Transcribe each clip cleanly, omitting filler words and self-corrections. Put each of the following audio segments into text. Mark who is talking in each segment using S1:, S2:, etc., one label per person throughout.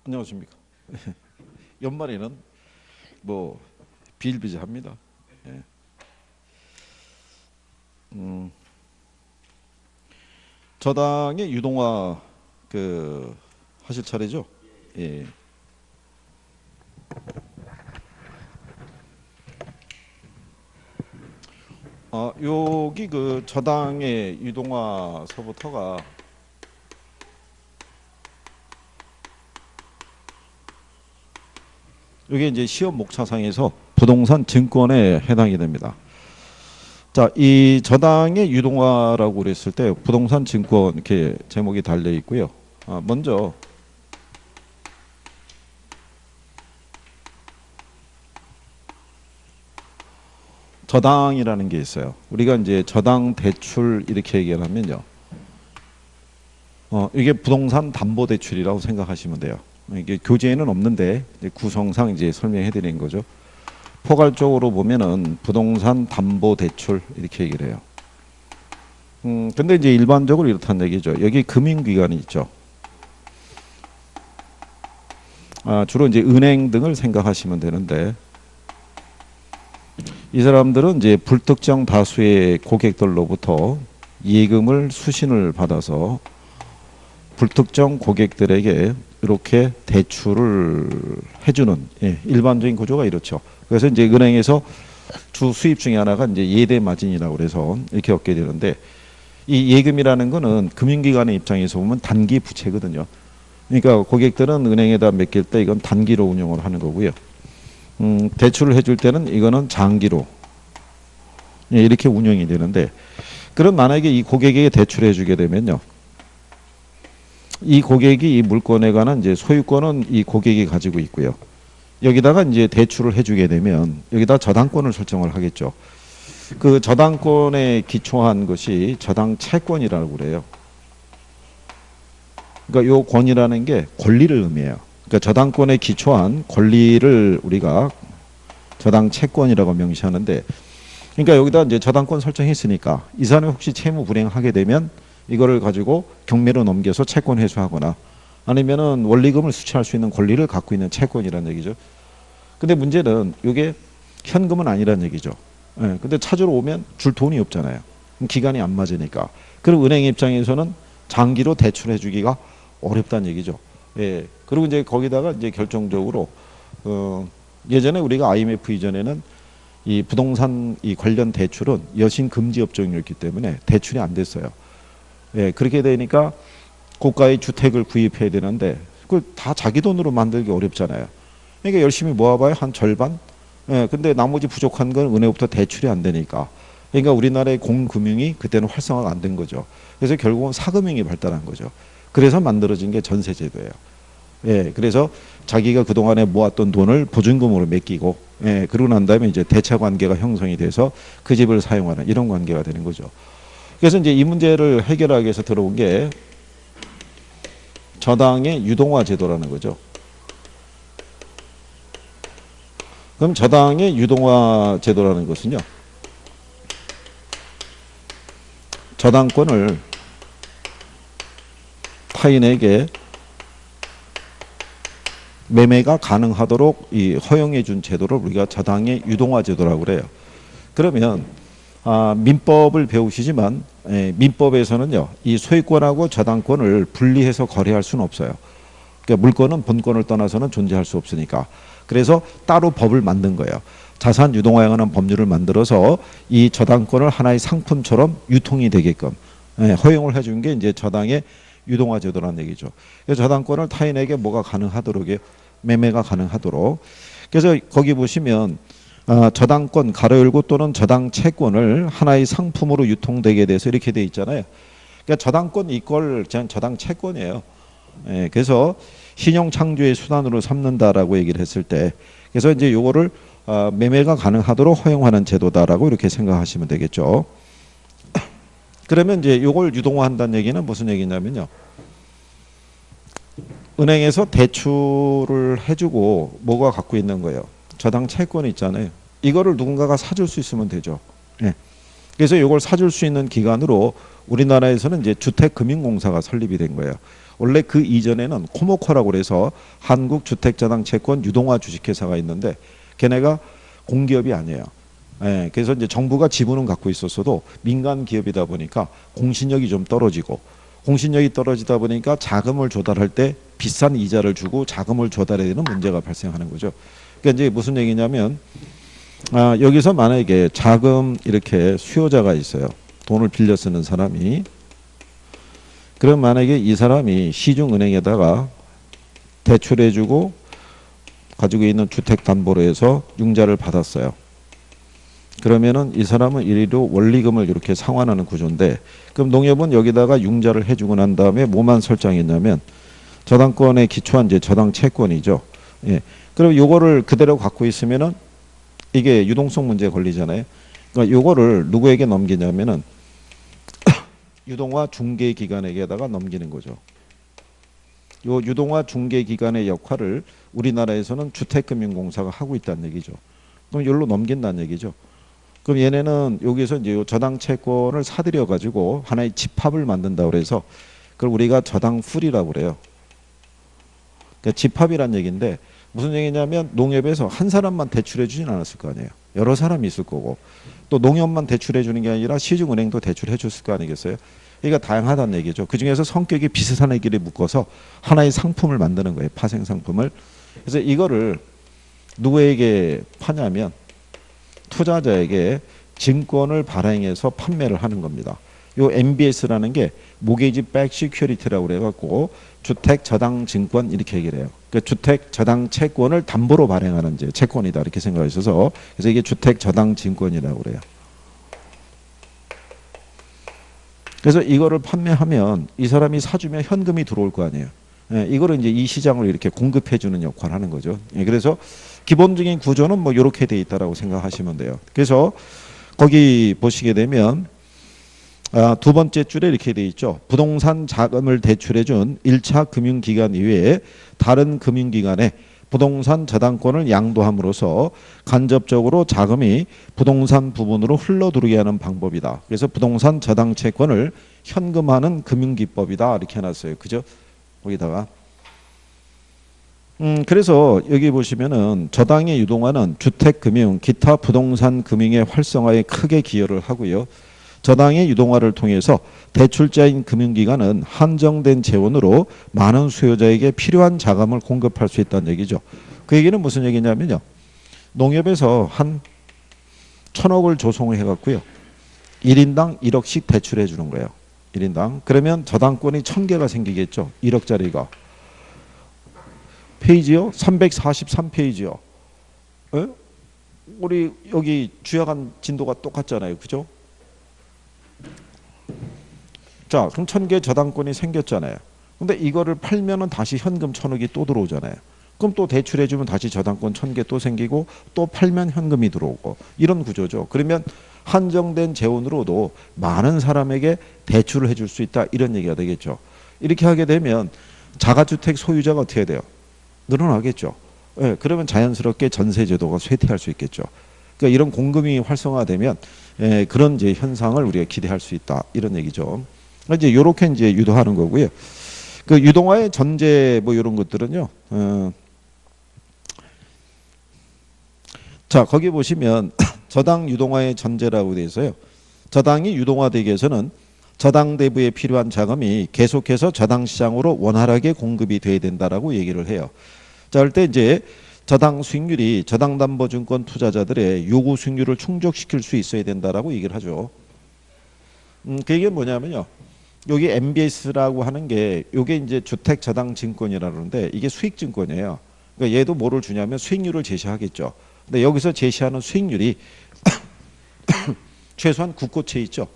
S1: 안녕하십니까. 연말에는 뭐 비일비재합니다. 예. 저당의 유동화 하실 차례죠? 예. 여기 저당의 유동화서부터가 이게 이제 시험 목차상에서 부동산 증권에 해당이 됩니다. 자, 이 저당의 유동화라고 그랬을 때 부동산 증권 이렇게 제목이 달려 있고요. 먼저 저당이라는 게 있어요. 우리가 이제 저당 대출 이렇게 얘기를 하면요. 이게 부동산 담보 대출이라고 생각하시면 돼요. 이게 교재에는 없는데 이제 구성상 이제 설명해 드리는 거죠. 포괄적으로 보면은 부동산 담보 대출 이렇게 얘기를 해요. 근데 이제 일반적으로 이렇다는 얘기죠. 여기 금융기관이 있죠. 주로 이제 은행 등을 생각하시면 되는데 이 사람들은 이제 불특정 다수의 고객들로부터 예금을 수신을 받아서 불특정 고객들에게 이렇게 대출을 해주는 일반적인 구조가 이렇죠. 그래서 이제 은행에서 주 수입 중에 하나가 이제 예대 마진이라고 그래서 이렇게 얻게 되는데 이 예금이라는 거는 금융기관의 입장에서 보면 단기 부채거든요. 그러니까 고객들은 은행에다 맡길 때 이건 단기로 운용을 하는 거고요. 대출을 해줄 때는 이거는 장기로 이렇게 운영이 되는데 그럼 만약에 이 고객에게 대출해 주게 되면요. 이 고객이 이 물건에 관한 이제 소유권은 이 고객이 가지고 있고요. 여기다가 이제 대출을 해주게 되면 여기다 저당권을 설정을 하겠죠. 그 저당권에 기초한 것이 저당 채권이라고 그래요. 그러니까 요 권이라는 게 권리를 의미해요. 그러니까 저당권에 기초한 권리를 우리가 저당 채권이라고 명시하는데, 그러니까 여기다 이제 저당권 설정했으니까 이 사람이 혹시 채무 불이행하게 되면 이거를 가지고 경매로 넘겨서 채권 회수하거나 아니면은 원리금을 수취할 수 있는 권리를 갖고 있는 채권이라는 얘기죠. 근데 문제는 이게 현금은 아니란 얘기죠. 예, 근데 찾으러 오면 줄 돈이 없잖아요. 기간이 안 맞으니까. 그럼 은행 입장에서는 장기로 대출해 주기가 어렵다는 얘기죠. 예. 그리고 이제 거기다가 이제 결정적으로 예전에 우리가 IMF 이전에는 이 부동산 이 관련 대출은 여신 금지 업종이었기 때문에 대출이 안 됐어요. 예, 그렇게 되니까 고가의 주택을 구입해야 되는데 그걸 다 자기 돈으로 만들기 어렵잖아요. 그러니까 열심히 모아봐야 한 절반. 예, 근데 나머지 부족한 건 은행부터 대출이 안 되니까. 그러니까 우리나라의 공금융이 그때는 활성화가 안 된 거죠. 그래서 결국은 사금융이 발달한 거죠. 그래서 만들어진 게 전세제도예요. 예, 그래서 자기가 그동안에 모았던 돈을 보증금으로 맡기고, 예, 그러고 난 다음에 이제 대차 관계가 형성이 돼서 그 집을 사용하는 이런 관계가 되는 거죠. 그래서 이제 이 문제를 해결하기 위해서 들어온 게 저당의 유동화 제도라는 거죠. 그럼 저당의 유동화 제도라는 것은요. 저당권을 타인에게 매매가 가능하도록 허용해 준 제도를 우리가 저당의 유동화 제도라고 그래요. 그러면 민법을 배우시지만 민법에서는요. 이 소유권하고 저당권을 분리해서 거래할 수는 없어요. 그러니까 물건은 본권을 떠나서는 존재할 수 없으니까. 그래서 따로 법을 만든 거예요. 자산 유동화에 관한 법률을 만들어서 이 저당권을 하나의 상품처럼 유통이 되게끔 허용을 해준 게 이제 저당의 유동화 제도라는 얘기죠. 그래서 저당권을 타인에게 뭐가 가능하도록 매매가 가능하도록. 그래서 거기 보시면 저당권 가로 열고 또는 저당 채권을 하나의 상품으로 유통되게 돼서 이렇게 돼 있잖아요. 그러니까 저당권 이퀄 저당 채권이에요. 예, 그래서 신용 창조의 수단으로 삼는다라고 얘기를 했을 때, 그래서 이제 요거를 매매가 가능하도록 허용하는 제도다라고 이렇게 생각하시면 되겠죠. 그러면 이제 요걸 유동화한다는 얘기는 무슨 얘기냐면요. 은행에서 대출을 해주고 뭐가 갖고 있는 거예요. 저당 채권이 있잖아요. 이거를 누군가가 사줄 수 있으면 되죠. 예. 그래서 이걸 사줄 수 있는 기관으로 우리나라에서는 이제 주택금융공사가 설립이 된 거예요. 원래 그 이전에는 코모코라고 그래서 한국주택저당채권 유동화 주식회사가 있는데 걔네가 공기업이 아니에요. 예, 그래서 이제 정부가 지분은 갖고 있었어도 민간 기업이다 보니까 공신력이 좀 떨어지고 공신력이 떨어지다 보니까 자금을 조달할 때 비싼 이자를 주고 자금을 조달해야 되는 문제가 발생하는 거죠. 그러니까 이제 무슨 얘기냐면 여기서 만약에 자금 이렇게 수요자가 있어요. 돈을 빌려 쓰는 사람이. 그럼 만약에 이 사람이 시중은행에다가 대출해주고 가지고 있는 주택담보로 해서 융자를 받았어요. 그러면은 이 사람은 이리로 원리금을 이렇게 상환하는 구조인데, 그럼 농협은 여기다가 융자를 해주고 난 다음에 뭐만 설정했냐면 저당권에 기초한 이제 저당 채권이죠. 예. 그럼 요거를 그대로 갖고 있으면은 이게 유동성 문제에 걸리잖아요. 그러니까 요거를 누구에게 넘기냐면은 유동화 중개기관에게다가 넘기는 거죠. 요 유동화 중개기관의 역할을 우리나라에서는 주택금융공사가 하고 있다는 얘기죠. 그럼 여기로 넘긴다는 얘기죠. 그럼 얘네는 여기서 이제 저당 채권을 사들여 가지고 하나의 집합을 만든다고 그래서 그걸 우리가 저당 풀이라고 그래요. 그러니까 집합이란 얘기인데 무슨 얘기냐면 농협에서 한 사람만 대출해 주진 않았을 거 아니에요. 여러 사람이 있을 거고 또 농협만 대출해 주는 게 아니라 시중은행도 대출해 줬을 거 아니겠어요. 그러니까 다양하다는 얘기죠. 그중에서 성격이 비슷한 애끼리 묶어서 하나의 상품을 만드는 거예요. 파생 상품을. 그래서 이거를 누구에게 파냐면 투자자에게 증권을 발행해서 판매를 하는 겁니다. 요 MBS라는 게 모게이지 백 시큐리티라고 그래갖고 주택 저당 증권 이렇게 얘기를 해요. 그러니까 주택 저당 채권을 담보로 발행하는 이제 채권이다 이렇게 생각하셔서 그래서 이게 주택 저당 증권이라고 그래요. 그래서 이거를 판매하면 이 사람이 사주면 현금이 들어올 거 아니에요. 예, 이거를 이제 이 시장을 이렇게 공급해 주는 역할을 하는 거죠. 예, 그래서 기본적인 구조는 뭐 이렇게 돼 있다라고 생각하시면 돼요. 그래서 거기 보시게 되면 두 번째 줄에 이렇게 돼 있죠. 부동산 자금을 대출해 준 1차 금융기관 이외에 다른 금융기관에 부동산 저당권을 양도함으로써 간접적으로 자금이 부동산 부분으로 흘러들어오게 하는 방법이다. 그래서 부동산 저당 채권을 현금화하는 금융기법이다 이렇게 해놨어요. 그죠? 거기다가 그래서 여기 보시면은 저당의 유동화는 주택금융, 기타 부동산 금융의 활성화에 크게 기여를 하고요. 저당의 유동화를 통해서 대출자인 금융기관은 한정된 재원으로 많은 수요자에게 필요한 자금을 공급할 수 있다는 얘기죠. 그 얘기는 무슨 얘기냐면요. 농협에서 한 1,000억을 조성을 해갖고요. 1인당 1억씩 대출해 주는 거예요. 1인당. 그러면 저당권이 1,000개가 생기겠죠. 1억짜리가. 페이지요? 343페이지요. 에? 우리 여기 주야간 진도가 똑같잖아요. 그죠? 자, 그럼 1,000개 저당권이 생겼잖아요. 근데 이거를 팔면은 다시 현금 1,000억이 또 들어오잖아요. 그럼 또 대출해주면 다시 저당권 1,000개 또 생기고 또 팔면 현금이 들어오고 이런 구조죠. 그러면 한정된 재원으로도 많은 사람에게 대출을 해줄 수 있다 이런 얘기가 되겠죠. 이렇게 하게 되면 자가주택 소유자가 어떻게 돼요? 늘어나겠죠. 예, 그러면 자연스럽게 전세제도가 쇠퇴할 수 있겠죠. 그러니까 이런 공급이 활성화되면 그런 이제 현상을 우리가 기대할 수 있다 이런 얘기죠. 이제 요렇게 이제 유도하는 거고요. 그 유동화의 전제 뭐 이런 것들은요. 자 거기 보시면 저당 유동화의 전제라고 되어 있어요. 저당이 유동화되기 위해서는 저당 대부에 필요한 자금이 계속해서 저당 시장으로 원활하게 공급이 돼야 된다라고 얘기를 해요. 자, 그럴 때 이제 저당 수익률이 저당담보증권 투자자들의 요구 수익률을 충족시킬 수 있어야 된다라고 얘기를 하죠. 그 얘기는 뭐냐면요. 여기 MBS라고 하는 게 이게 이제 주택 저당 증권이라는데 이게 수익 증권이에요. 그러니까 얘도 뭐를 주냐면 수익률을 제시하겠죠. 근데 여기서 제시하는 수익률이 최소한 국고채 있죠.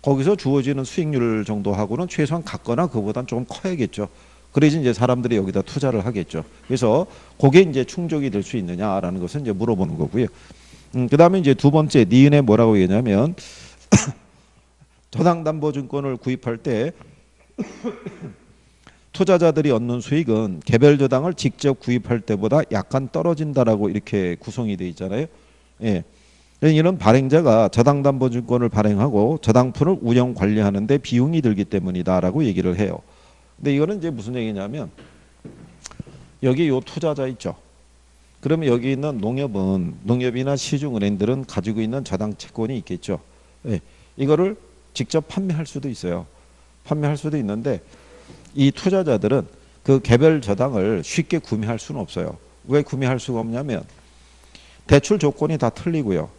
S1: 거기서 주어지는 수익률 정도하고는 최소한 같거나 그보다는 조금 커야겠죠. 그래야지 이제 사람들이 여기다 투자를 하겠죠. 그래서 그게 이제 충족이 될 수 있느냐라는 것을 이제 물어보는 거고요. 그다음에 이제 두 번째 니은에 뭐라고 얘기하냐면 저당담보증권을 구입할 때 투자자들이 얻는 수익은 개별 저당을 직접 구입할 때보다 약간 떨어진다라고 이렇게 구성이 돼 있잖아요. 예. 이런 발행자가 저당담보증권을 발행하고 저당풀을 운영 관리하는 데 비용이 들기 때문이다라고 얘기를 해요. 근데 이거는 이제 무슨 얘기냐면 여기 요 투자자 있죠. 그러면 여기 있는 농협이나 시중은행들은 가지고 있는 저당 채권이 있겠죠. 예, 이거를 직접 판매할 수도 있어요. 판매할 수도 있는데 이 투자자들은 그 개별 저당을 쉽게 구매할 수는 없어요. 왜 구매할 수가 없냐면 대출 조건이 다 틀리고요.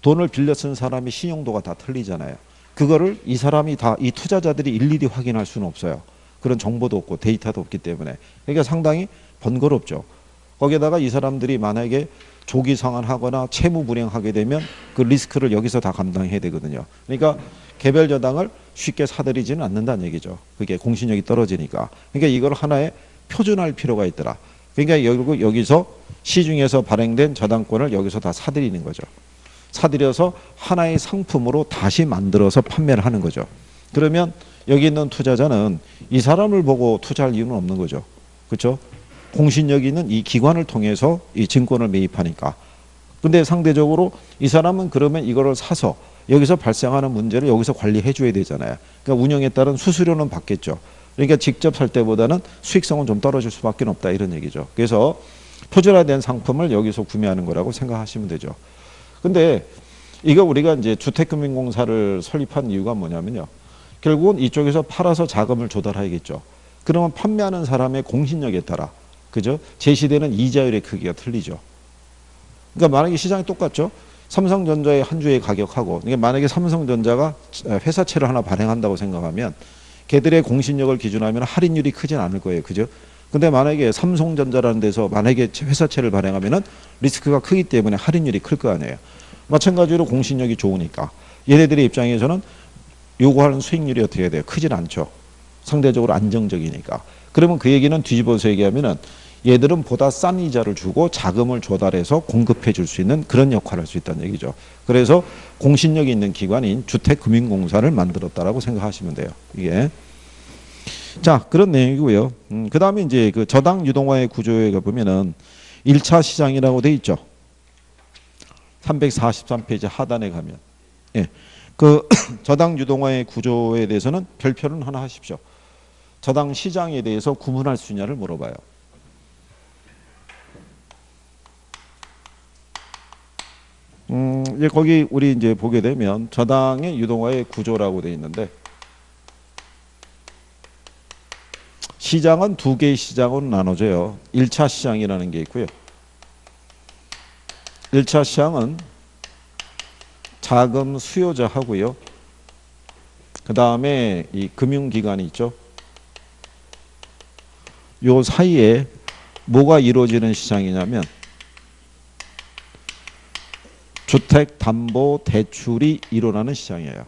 S1: 돈을 빌려 쓴 사람이 신용도가 다 틀리잖아요. 그거를 이 사람이 다 이 투자자들이 일일이 확인할 수는 없어요. 그런 정보도 없고 데이터도 없기 때문에. 그러니까 상당히 번거롭죠. 거기에다가 이 사람들이 만약에 조기 상환하거나 채무 불이행하게 되면 그 리스크를 여기서 다 감당해야 되거든요. 그러니까 개별 저당을 쉽게 사들이지는 않는다는 얘기죠. 그게 공신력이 떨어지니까. 그러니까 이걸 하나의 표준할 필요가 있더라. 그러니까 여기서 시중에서 발행된 저당권을 여기서 다 사들이는 거죠. 사들여서 하나의 상품으로 다시 만들어서 판매를 하는 거죠. 그러면 여기 있는 투자자는 이 사람을 보고 투자할 이유는 없는 거죠. 그렇죠? 공신력이 있는 이 기관을 통해서 이 증권을 매입하니까. 근데 상대적으로 이 사람은 그러면 이거를 사서 여기서 발생하는 문제를 여기서 관리해 줘야 되잖아요. 그러니까 운영에 따른 수수료는 받겠죠. 그러니까 직접 살 때보다는 수익성은 좀 떨어질 수밖에 없다 이런 얘기죠. 그래서 표준화된 상품을 여기서 구매하는 거라고 생각하시면 되죠. 근데 이거 우리가 이제 주택금융공사를 설립한 이유가 뭐냐면요. 결국은 이쪽에서 팔아서 자금을 조달하겠죠. 그러면 판매하는 사람의 공신력에 따라 그죠? 제시되는 이자율의 크기가 틀리죠. 그러니까 만약에 시장이 똑같죠. 삼성전자의 한 주의 가격하고 그러니까 만약에 삼성전자가 회사채를 하나 발행한다고 생각하면 걔들의 공신력을 기준하면 할인율이 크진 않을 거예요. 그죠? 근데 만약에 삼성전자라는 데서 만약에 회사채를 발행하면은 리스크가 크기 때문에 할인율이 클 거 아니에요. 마찬가지로 공신력이 좋으니까 얘네들의 입장에서는 요구하는 수익률이 어떻게 돼요? 크진 않죠. 상대적으로 안정적이니까. 그러면 그 얘기는 뒤집어서 얘기하면은 얘들은 보다 싼 이자를 주고 자금을 조달해서 공급해 줄 수 있는 그런 역할을 할 수 있다는 얘기죠. 그래서 공신력이 있는 기관인 주택금융공사를 만들었다라고 생각하시면 돼요. 이게. 자, 그런 내용이고요. 그 다음에 이제 그 저당 유동화의 구조에 보면은 1차 시장이라고 돼 있죠. 343페이지 하단에 가면. 예. 그 저당 유동화의 구조에 대해서는 별표는 하나 하십시오. 저당 시장에 대해서 구분할 수 있냐를 물어봐요. 이제 거기 우리 이제 보게 되면 저당의 유동화의 구조라고 돼 있는데 시장은 두 개의 시장으로 나눠져요. 1차 시장이라는 게 있고요. 1차 시장은 자금 수요자하고요. 그 다음에 이 금융기관이 있죠. 요 사이에 뭐가 이루어지는 시장이냐면 주택담보대출이 일어나는 시장이에요.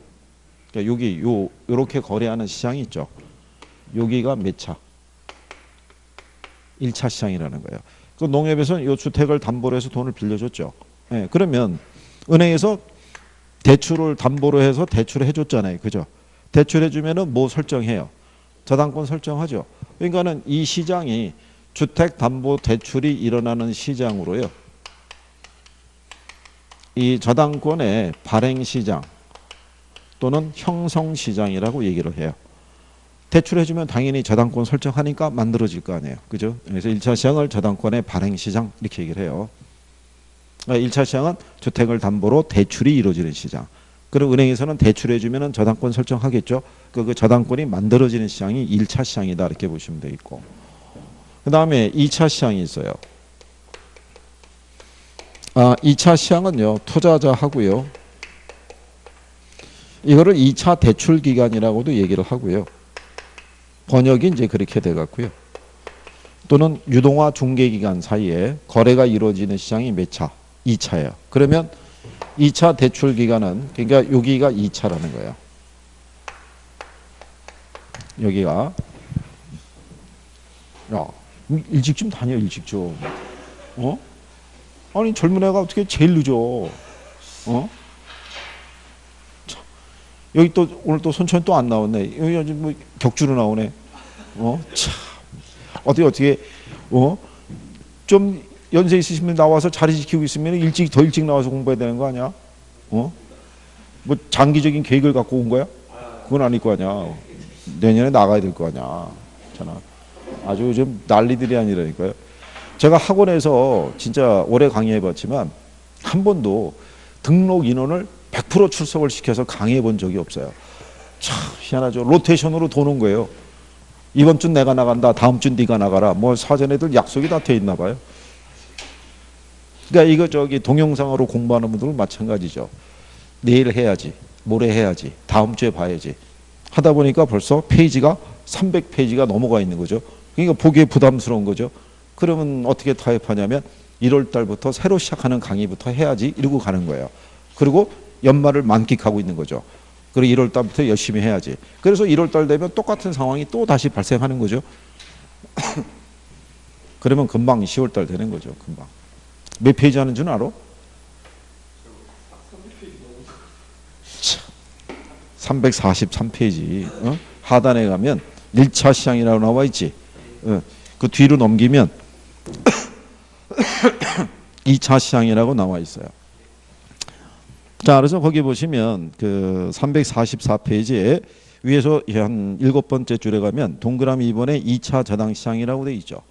S1: 그러니까 여기 요렇게 거래하는 시장이 있죠. 여기가 몇 차? 1차 시장이라는 거예요. 그 농협에서는 요 주택을 담보로 해서 돈을 빌려줬죠. 예, 그러면 은행에서 대출을 담보로 해서 대출을 해줬잖아요. 그죠? 대출해주면은 뭐 설정해요? 저당권 설정하죠. 그러니까는 이 시장이 주택담보대출이 일어나는 시장으로요. 이 저당권의 발행시장 또는 형성시장이라고 얘기를 해요. 대출해주면 당연히 저당권 설정하니까 만들어질 거 아니에요. 그죠? 그래서 1차 시장을 저당권의 발행시장 이렇게 얘기를 해요. 1차 시장은 주택을 담보로 대출이 이루어지는 시장. 그리고 은행에서는 대출해주면 저당권 설정하겠죠. 그 저당권이 만들어지는 시장이 1차 시장이다 이렇게 보시면 되겠고. 그 다음에 2차 시장이 있어요. 2차 시장은요. 투자자하고요. 이거를 2차 대출 기간이라고도 얘기를 하고요. 번역이 이제 그렇게 돼 갖고요. 또는 유동화 중개기간 사이에 거래가 이루어지는 시장이 몇 차? 2차예요. 그러면 2차 대출 기간은 그러니까 여기가 2차라는 거예요. 여기가 야 일찍 좀 다녀 일찍 좀. 아니 젊은 애가 어떻게 제일 늦어? 여기 또 오늘 또 손천이 또 안 나왔네. 여기 뭐 격주로 나오네. 참 어떻게 좀 연세 있으시면 나와서 자리 지키고 있으면 더 일찍 나와서 공부해야 되는 거 아니야? 뭐 장기적인 계획을 갖고 온 거야? 그건 아닐 거 아니야. 내년에 나가야 될 거 아니야. 많잖아. 아주 요즘 난리들이 아니라니까요. 제가 학원에서 진짜 오래 강의해봤지만 한 번도 등록 인원을 100% 출석을 시켜서 강의해 본 적이 없어요. 참 희한하죠. 로테이션으로 도는 거예요. 이번 주 내가 나간다, 다음 주 네가 나가라. 뭐 사전 애들 약속이 다 돼 있나 봐요. 그러니까 이거 동영상으로 공부하는 분들은 마찬가지죠. 내일 해야지, 모레 해야지, 다음 주에 봐야지 하다 보니까 벌써 페이지가 300페이지가 넘어가 있는 거죠. 그러니까 보기에 부담스러운 거죠. 그러면 어떻게 타협하냐면 1월 달부터 새로 시작하는 강의부터 해야지 이러고 가는 거예요. 그리고 연말을 만끽하고 있는 거죠. 그리고 1월 달부터 열심히 해야지. 그래서 1월 달 되면 똑같은 상황이 또 다시 발생하는 거죠. 그러면 금방 10월 달 되는 거죠. 금방. 몇 페이지 하는 줄 알아? 343페이지. 어? 하단에 가면 1차 시장이라고 나와 있지. 그 뒤로 넘기면 2차 시장이라고 나와 있어요. 자, 그래서 거기 보시면 그 344페이지에 위에서 한 7번째 줄에 가면 동그라미 2번에 2차 저당 시장이라고 돼 있죠.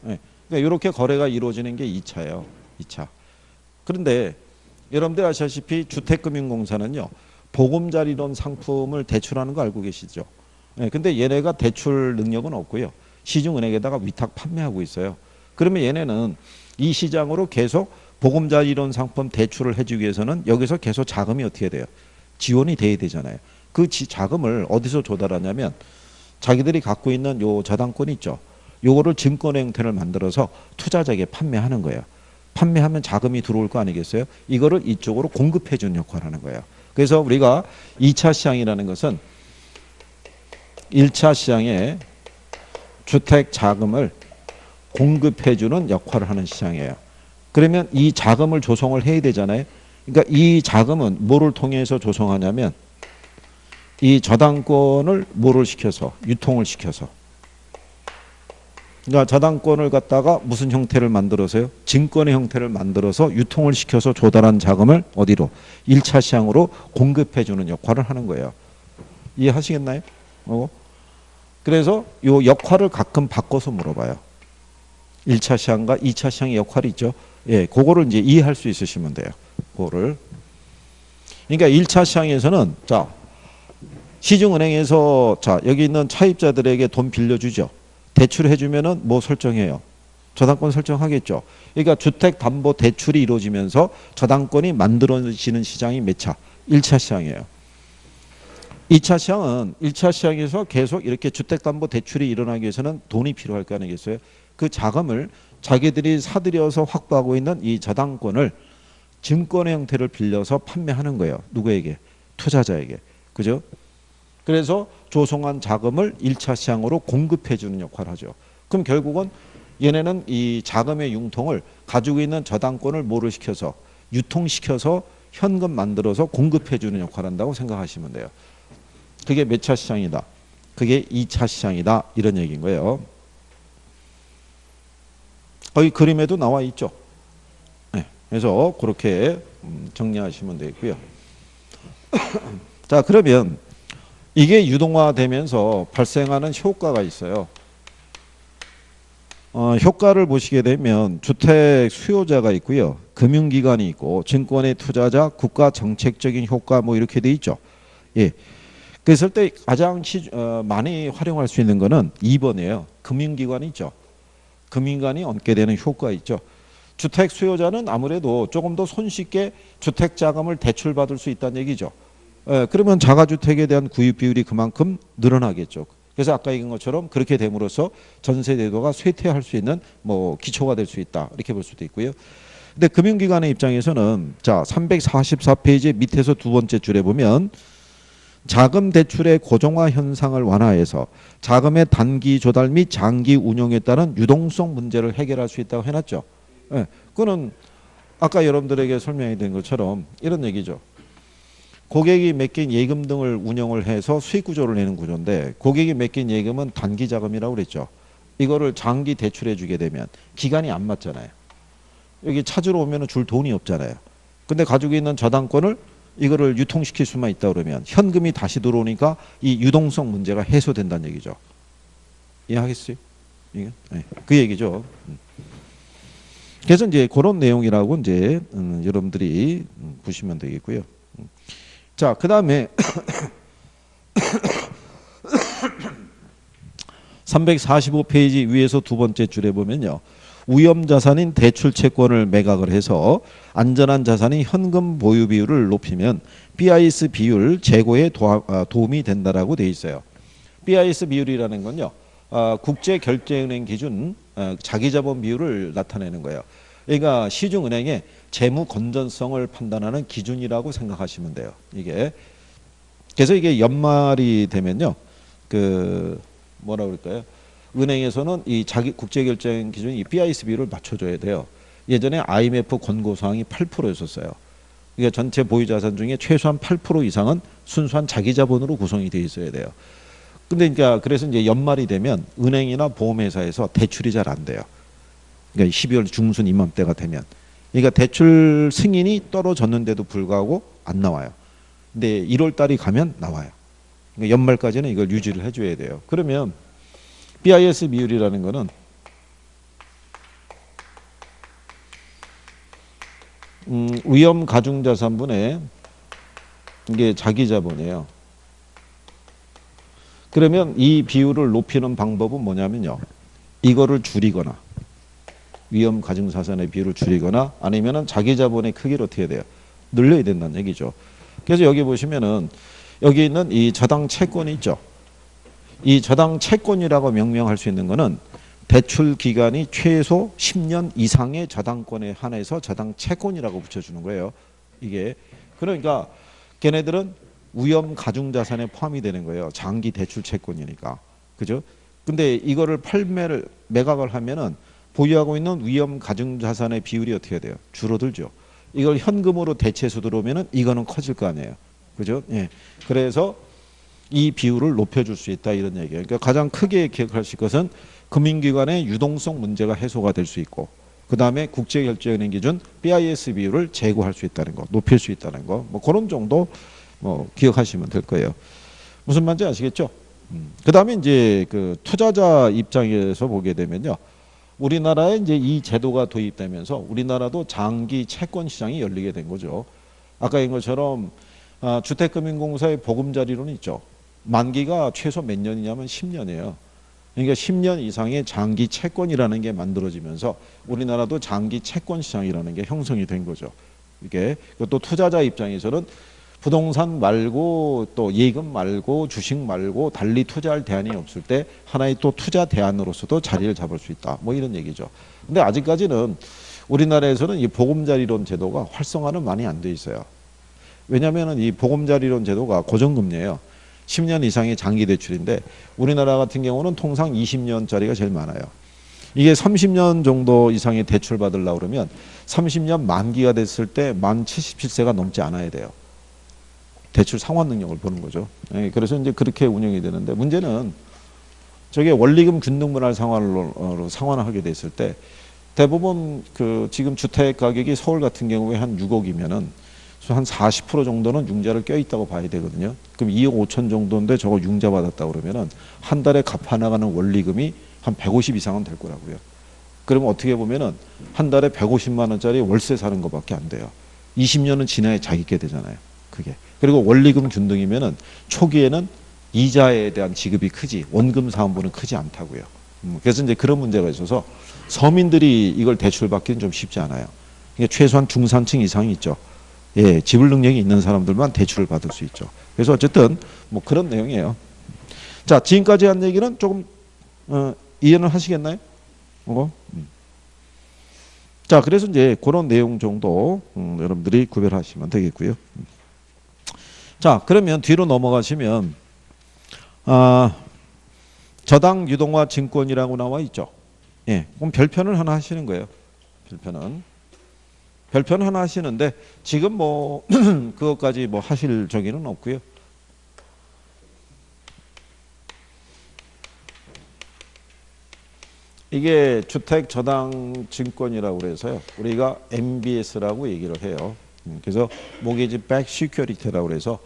S1: 그러니까 이렇게 거래가 이루어지는 게 2차예요. 2차. 그런데 여러분들 아시다시피 주택금융공사는요. 보금자리론 상품을 대출하는 거 알고 계시죠? 근데 얘네가 대출 능력은 없고요. 시중은행에다가 위탁 판매하고 있어요. 그러면 얘네는 이 시장으로 계속 보금자리론 상품 대출을 해주기 위해서는 여기서 계속 자금이 어떻게 돼요? 지원이 돼야 되잖아요. 그 자금을 어디서 조달하냐면 자기들이 갖고 있는 요 저당권 있죠. 요거를 증권의 형태를 만들어서 투자자에게 판매하는 거예요. 판매하면 자금이 들어올 거 아니겠어요? 이거를 이쪽으로 공급해 주는 역할을 하는 거예요. 그래서 우리가 2차 시장이라는 것은 1차 시장에 주택 자금을 공급해 주는 역할을 하는 시장이에요. 그러면 이 자금을 조성을 해야 되잖아요. 그러니까 이 자금은 뭐를 통해서 조성하냐면 이 저당권을 뭐를 시켜서 유통을 시켜서 그러니까 저당권을 갖다가 무슨 형태를 만들어서요? 증권의 형태를 만들어서 유통을 시켜서 조달한 자금을 어디로? 1차 시장으로 공급해 주는 역할을 하는 거예요. 이해하시겠나요? 그래서 이 역할을 가끔 바꿔서 물어봐요. 1차 시장과 2차 시장의 역할이 있죠. 예, 그거를 이제 이해할 수 있으시면 돼요. 그거를. 그러니까 1차 시장에서는 자, 시중은행에서 자, 여기 있는 차입자들에게 돈 빌려주죠. 대출해 주면은 뭐 설정해요? 저당권 설정하겠죠. 그러니까 주택담보 대출이 이루어지면서 저당권이 만들어지는 시장이 몇 차? 1차 시장이에요. 2차 시장은 1차 시장에서 계속 이렇게 주택담보 대출이 일어나기 위해서는 돈이 필요할 거 아니겠어요? 그 자금을 자기들이 사들여서 확보하고 있는 이 저당권을 증권의 형태를 빌려서 판매하는 거예요. 누구에게? 투자자에게. 그죠? 그래서 조성한 자금을 1차 시장으로 공급해 주는 역할을 하죠. 그럼 결국은 얘네는 이 자금의 융통을 가지고 있는 저당권을 뭐를 시켜서 유통시켜서 현금 만들어서 공급해 주는 역할을 한다고 생각하시면 돼요. 그게 몇 차 시장이다? 그게 2차 시장이다. 이런 얘기인 거예요. 거기 그림에도 나와 있죠. 네, 그래서 그렇게 정리하시면 되고요. 자, 그러면 이게 유동화되면서 발생하는 효과가 있어요. 효과를 보시게 되면 주택 수요자가 있고요. 금융기관이 있고 증권의 투자자, 국가 정책적인 효과 뭐 이렇게 돼 있죠. 예. 그랬을 때 가장 많이 활용할 수 있는 거는 2번이에요. 금융기관이 있죠. 금융기관이 얻게 되는 효과 있죠. 주택 수요자는 아무래도 조금 더 손쉽게 주택 자금을 대출받을 수 있다는 얘기죠. 그러면 자가주택에 대한 구입 비율이 그만큼 늘어나겠죠. 그래서 아까 얘기한 것처럼 그렇게 됨으로써 전세제도가 쇠퇴할 수 있는 뭐 기초가 될 수 있다. 이렇게 볼 수도 있고요. 근데 금융기관의 입장에서는 자 344페이지 밑에서 두 번째 줄에 보면 자금 대출의 고정화 현상을 완화해서 자금의 단기 조달 및 장기 운용에 따른 유동성 문제를 해결할 수 있다고 해놨죠. 그거는 아까 여러분들에게 설명해 드린 것처럼 이런 얘기죠. 고객이 맡긴 예금 등을 운영을 해서 수익 구조를 내는 구조인데 고객이 맡긴 예금은 단기 자금이라고 그랬죠. 이거를 장기 대출해 주게 되면 기간이 안 맞잖아요. 여기 찾으러 오면 줄 돈이 없잖아요. 근데 가지고 있는 저당권을 이거를 유통시킬 수만 있다 그러면 현금이 다시 들어오니까 이 유동성 문제가 해소된다는 얘기죠. 이해하겠어요? 이게? 네. 그 얘기죠. 그래서 이제 그런 내용이라고 이제 여러분들이 보시면 되겠고요. 자, 그 다음에 345페이지 위에서 두 번째 줄에 보면요. 위험자산인 대출채권을 매각을 해서 안전한 자산인 현금 보유 비율을 높이면 BIS 비율 제고에 도움이 된다라고 되어 있어요. BIS 비율이라는 건요. 국제결제은행 기준 자기자본 비율을 나타내는 거예요. 그러니까 시중은행의 재무 건전성을 판단하는 기준이라고 생각하시면 돼요. 이게 그래서 이게 연말이 되면요. 그 뭐라 그럴까요? 은행에서는 이 자기 국제결제은행 기준 이 BIS 비율을 맞춰줘야 돼요. 예전에 IMF 권고사항이 8%였었어요. 그러니까 전체 보유자산 중에 최소한 8% 이상은 순수한 자기자본으로 구성이 되어 있어야 돼요. 근데 그러니까 그래서 이제 연말이 되면 은행이나 보험회사에서 대출이 잘 안 돼요. 그러니까 12월 중순 이맘때가 되면. 그러니까 대출 승인이 떨어졌는데도 불구하고 안 나와요. 근데 1월 달이 가면 나와요. 그러니까 연말까지는 이걸 유지를 해줘야 돼요. 그러면 BIS 비율이라는 거는 위험 가중자산분의 이게 자기자본이에요. 그러면 이 비율을 높이는 방법은 뭐냐면요. 이거를 줄이거나 위험 가중자산의 비율을 줄이거나 아니면은 자기자본의 크기를 어떻게 해야 돼요? 늘려야 된다는 얘기죠. 그래서 여기 보시면은 여기 있는 이 저당 채권이 있죠. 이 저당 채권이라고 명명할 수 있는 거는 대출 기간이 최소 10년 이상의 저당권에 한해서 저당 채권이라고 붙여주는 거예요. 이게 그러니까 걔네들은 위험 가중자산에 포함이 되는 거예요. 장기 대출 채권이니까. 그죠? 근데 이거를 매각을 하면은 보유하고 있는 위험 가중자산의 비율이 어떻게 돼요? 줄어들죠. 이걸 현금으로 대체해서 들어오면은 이거는 커질 거 아니에요. 그죠? 예. 그래서 이 비율을 높여줄 수 있다 이런 얘기예요. 그러니까 가장 크게 기억하실 것은 금융기관의 유동성 문제가 해소가 될 수 있고 그 다음에 국제결제은행 기준 BIS 비율을 제고할 수 있다는 거, 높일 수 있다는 거, 뭐 그런 정도 뭐 기억하시면 될 거예요. 무슨 말인지 아시겠죠? 그 다음에 이제 그 투자자 입장에서 보게 되면요. 우리나라에 이제 이 제도가 도입되면서 우리나라도 장기 채권 시장이 열리게 된 거죠. 아까 얘기한 것처럼 주택금융공사의 보금자리론이 있죠. 만기가 최소 몇 년이냐면 10년이에요. 그러니까 10년 이상의 장기 채권이라는 게 만들어지면서 우리나라도 장기 채권 시장이라는 게 형성이 된 거죠. 이게 또 투자자 입장에서는 부동산 말고 또 예금 말고 주식 말고 달리 투자할 대안이 없을 때 하나의 또 투자 대안으로서도 자리를 잡을 수 있다. 뭐 이런 얘기죠. 근데 아직까지는 우리나라에서는 이 보금자리론 제도가 활성화는 많이 안 돼 있어요. 왜냐하면 이 보금자리론 제도가 고정금리예요. 10년 이상의 장기 대출인데 우리나라 같은 경우는 통상 20년짜리가 제일 많아요. 이게 30년 정도 이상의 대출 받으려고 그러면 30년 만기가 됐을 때 만 77세가 넘지 않아야 돼요. 대출 상환 능력을 보는 거죠. 그래서 이제 그렇게 운영이 되는데 문제는 저게 원리금 균등분할 상환으로 상환을 하게 됐을 때 대부분 그 지금 주택 가격이 서울 같은 경우에 한 6억이면은 한 40% 정도는 융자를 껴있다고 봐야 되거든요. 그럼 2억 5천 정도인데 저거 융자 받았다 그러면은 한 달에 갚아나가는 원리금이 한 150 이상은 될 거라고요. 그러면 어떻게 보면은 한 달에 150만 원짜리 월세 사는 것밖에 안 돼요. 20년은 지나야 자기 게 되잖아요. 그게. 그리고 원리금 균등이면은 초기에는 이자에 대한 지급이 크지 원금 사은분은 크지 않다고요. 그래서 이제 그런 문제가 있어서 서민들이 이걸 대출 받기는 좀 쉽지 않아요. 그러니까 최소한 중산층 이상이 있죠. 예, 지불 능력이 있는 사람들만 대출을 받을 수 있죠. 그래서 어쨌든 뭐 그런 내용이에요. 자, 지금까지 한 얘기는 조금 이해는 하시겠나요? 자, 그래서 이제 그런 내용 정도 여러분들이 구별하시면 되겠고요. 자, 그러면 뒤로 넘어가시면 저당 유동화 증권이라고 나와 있죠. 예, 그럼 별표는 하나 하시는 거예요. 별표는 하나 하시는데 지금 뭐 그것까지 뭐 하실 저기는 없고요. 이게 주택 저당 증권이라고 그래서요. 우리가 MBS라고 얘기를 해요. 그래서 모기지 백 시큐리티라고 그래서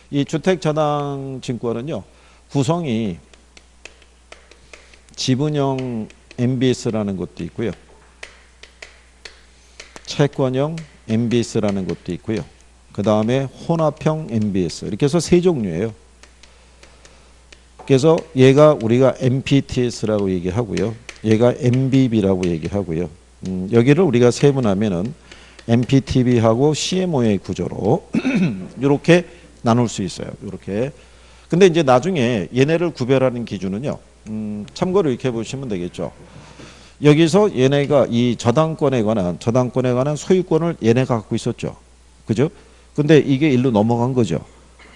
S1: 이 주택 저당 증권은요. 구성이 지분형 MBS라는 것도 있고요. 채권형 MBS라는 것도 있고요. 그 다음에 혼합형 MBS 이렇게 해서 세 종류예요. 그래서 얘가 우리가 MPTS라고 얘기하고요. 얘가 MBB라고 얘기하고요. 여기를 우리가 세분하면은 MPTB하고 CMO의 구조로 이렇게 나눌 수 있어요. 이렇게. 근데 이제 나중에 얘네를 구별하는 기준은요. 참고로 이렇게 보시면 되겠죠. 여기서 얘네가 이 저당권에 관한 소유권을 얘네가 갖고 있었죠. 그죠? 근데 이게 일로 넘어간 거죠.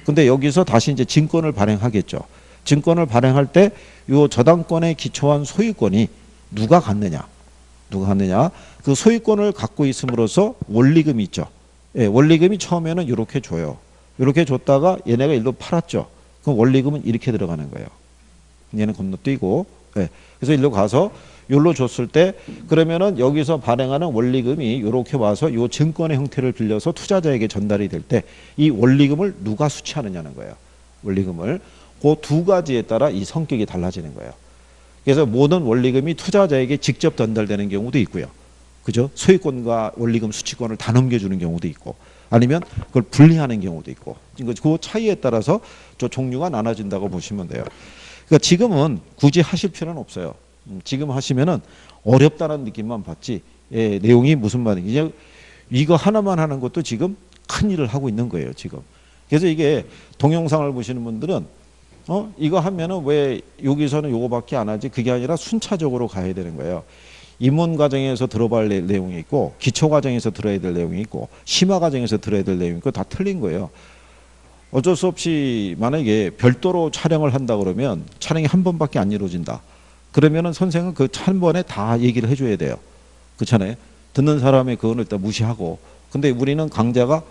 S1: 근데 여기서 다시 이제 증권을 발행하겠죠. 증권을 발행할 때 이 저당권에 기초한 소유권이 누가 갖느냐? 그 소유권을 갖고 있음으로써 원리금이 있죠. 예, 원리금이 처음에는 이렇게 줘요. 이렇게 줬다가 얘네가 일로 팔았죠. 그럼 원리금은 이렇게 들어가는 거예요. 얘는 건너뛰고. 예, 그래서 일로 가서 여기로 줬을 때 그러면은 여기서 발행하는 원리금이 이렇게 와서 이 증권의 형태를 빌려서 투자자에게 전달이 될 때 이 원리금을 누가 수취하느냐는 거예요. 원리금을. 그 두 가지에 따라 이 성격이 달라지는 거예요. 그래서 모든 원리금이 투자자에게 직접 전달되는 경우도 있고요. 그죠? 소유권과 원리금 수취권을 다 넘겨주는 경우도 있고 아니면 그걸 분리하는 경우도 있고 그 차이에 따라서 저 종류가 나눠진다고 보시면 돼요. 그러니까 지금은 굳이 하실 필요는 없어요. 지금 하시면은 어렵다는 느낌만 받지 예, 내용이 무슨 말인지 이거 하나만 하는 것도 지금 큰 일을 하고 있는 거예요. 지금. 그래서 이게 동영상을 보시는 분들은 이거 하면은 왜 여기서는 요거밖에 안 하지? 그게 아니라 순차적으로 가야 되는 거예요. 입문 과정에서 들어봐야 할 내용이 있고 기초 과정에서 들어야 될 내용이 있고 심화 과정에서 들어야 될 내용이 있고 다 틀린 거예요. 어쩔 수 없이 만약에 별도로 촬영을 한다 그러면 촬영이 한 번밖에 안 이루어진다. 그러면은 선생은 그 한 번에 다 얘기를 해줘야 돼요. 그렇잖아요. 듣는 사람의 그거는 일단 무시하고. 근데 우리는 강좌가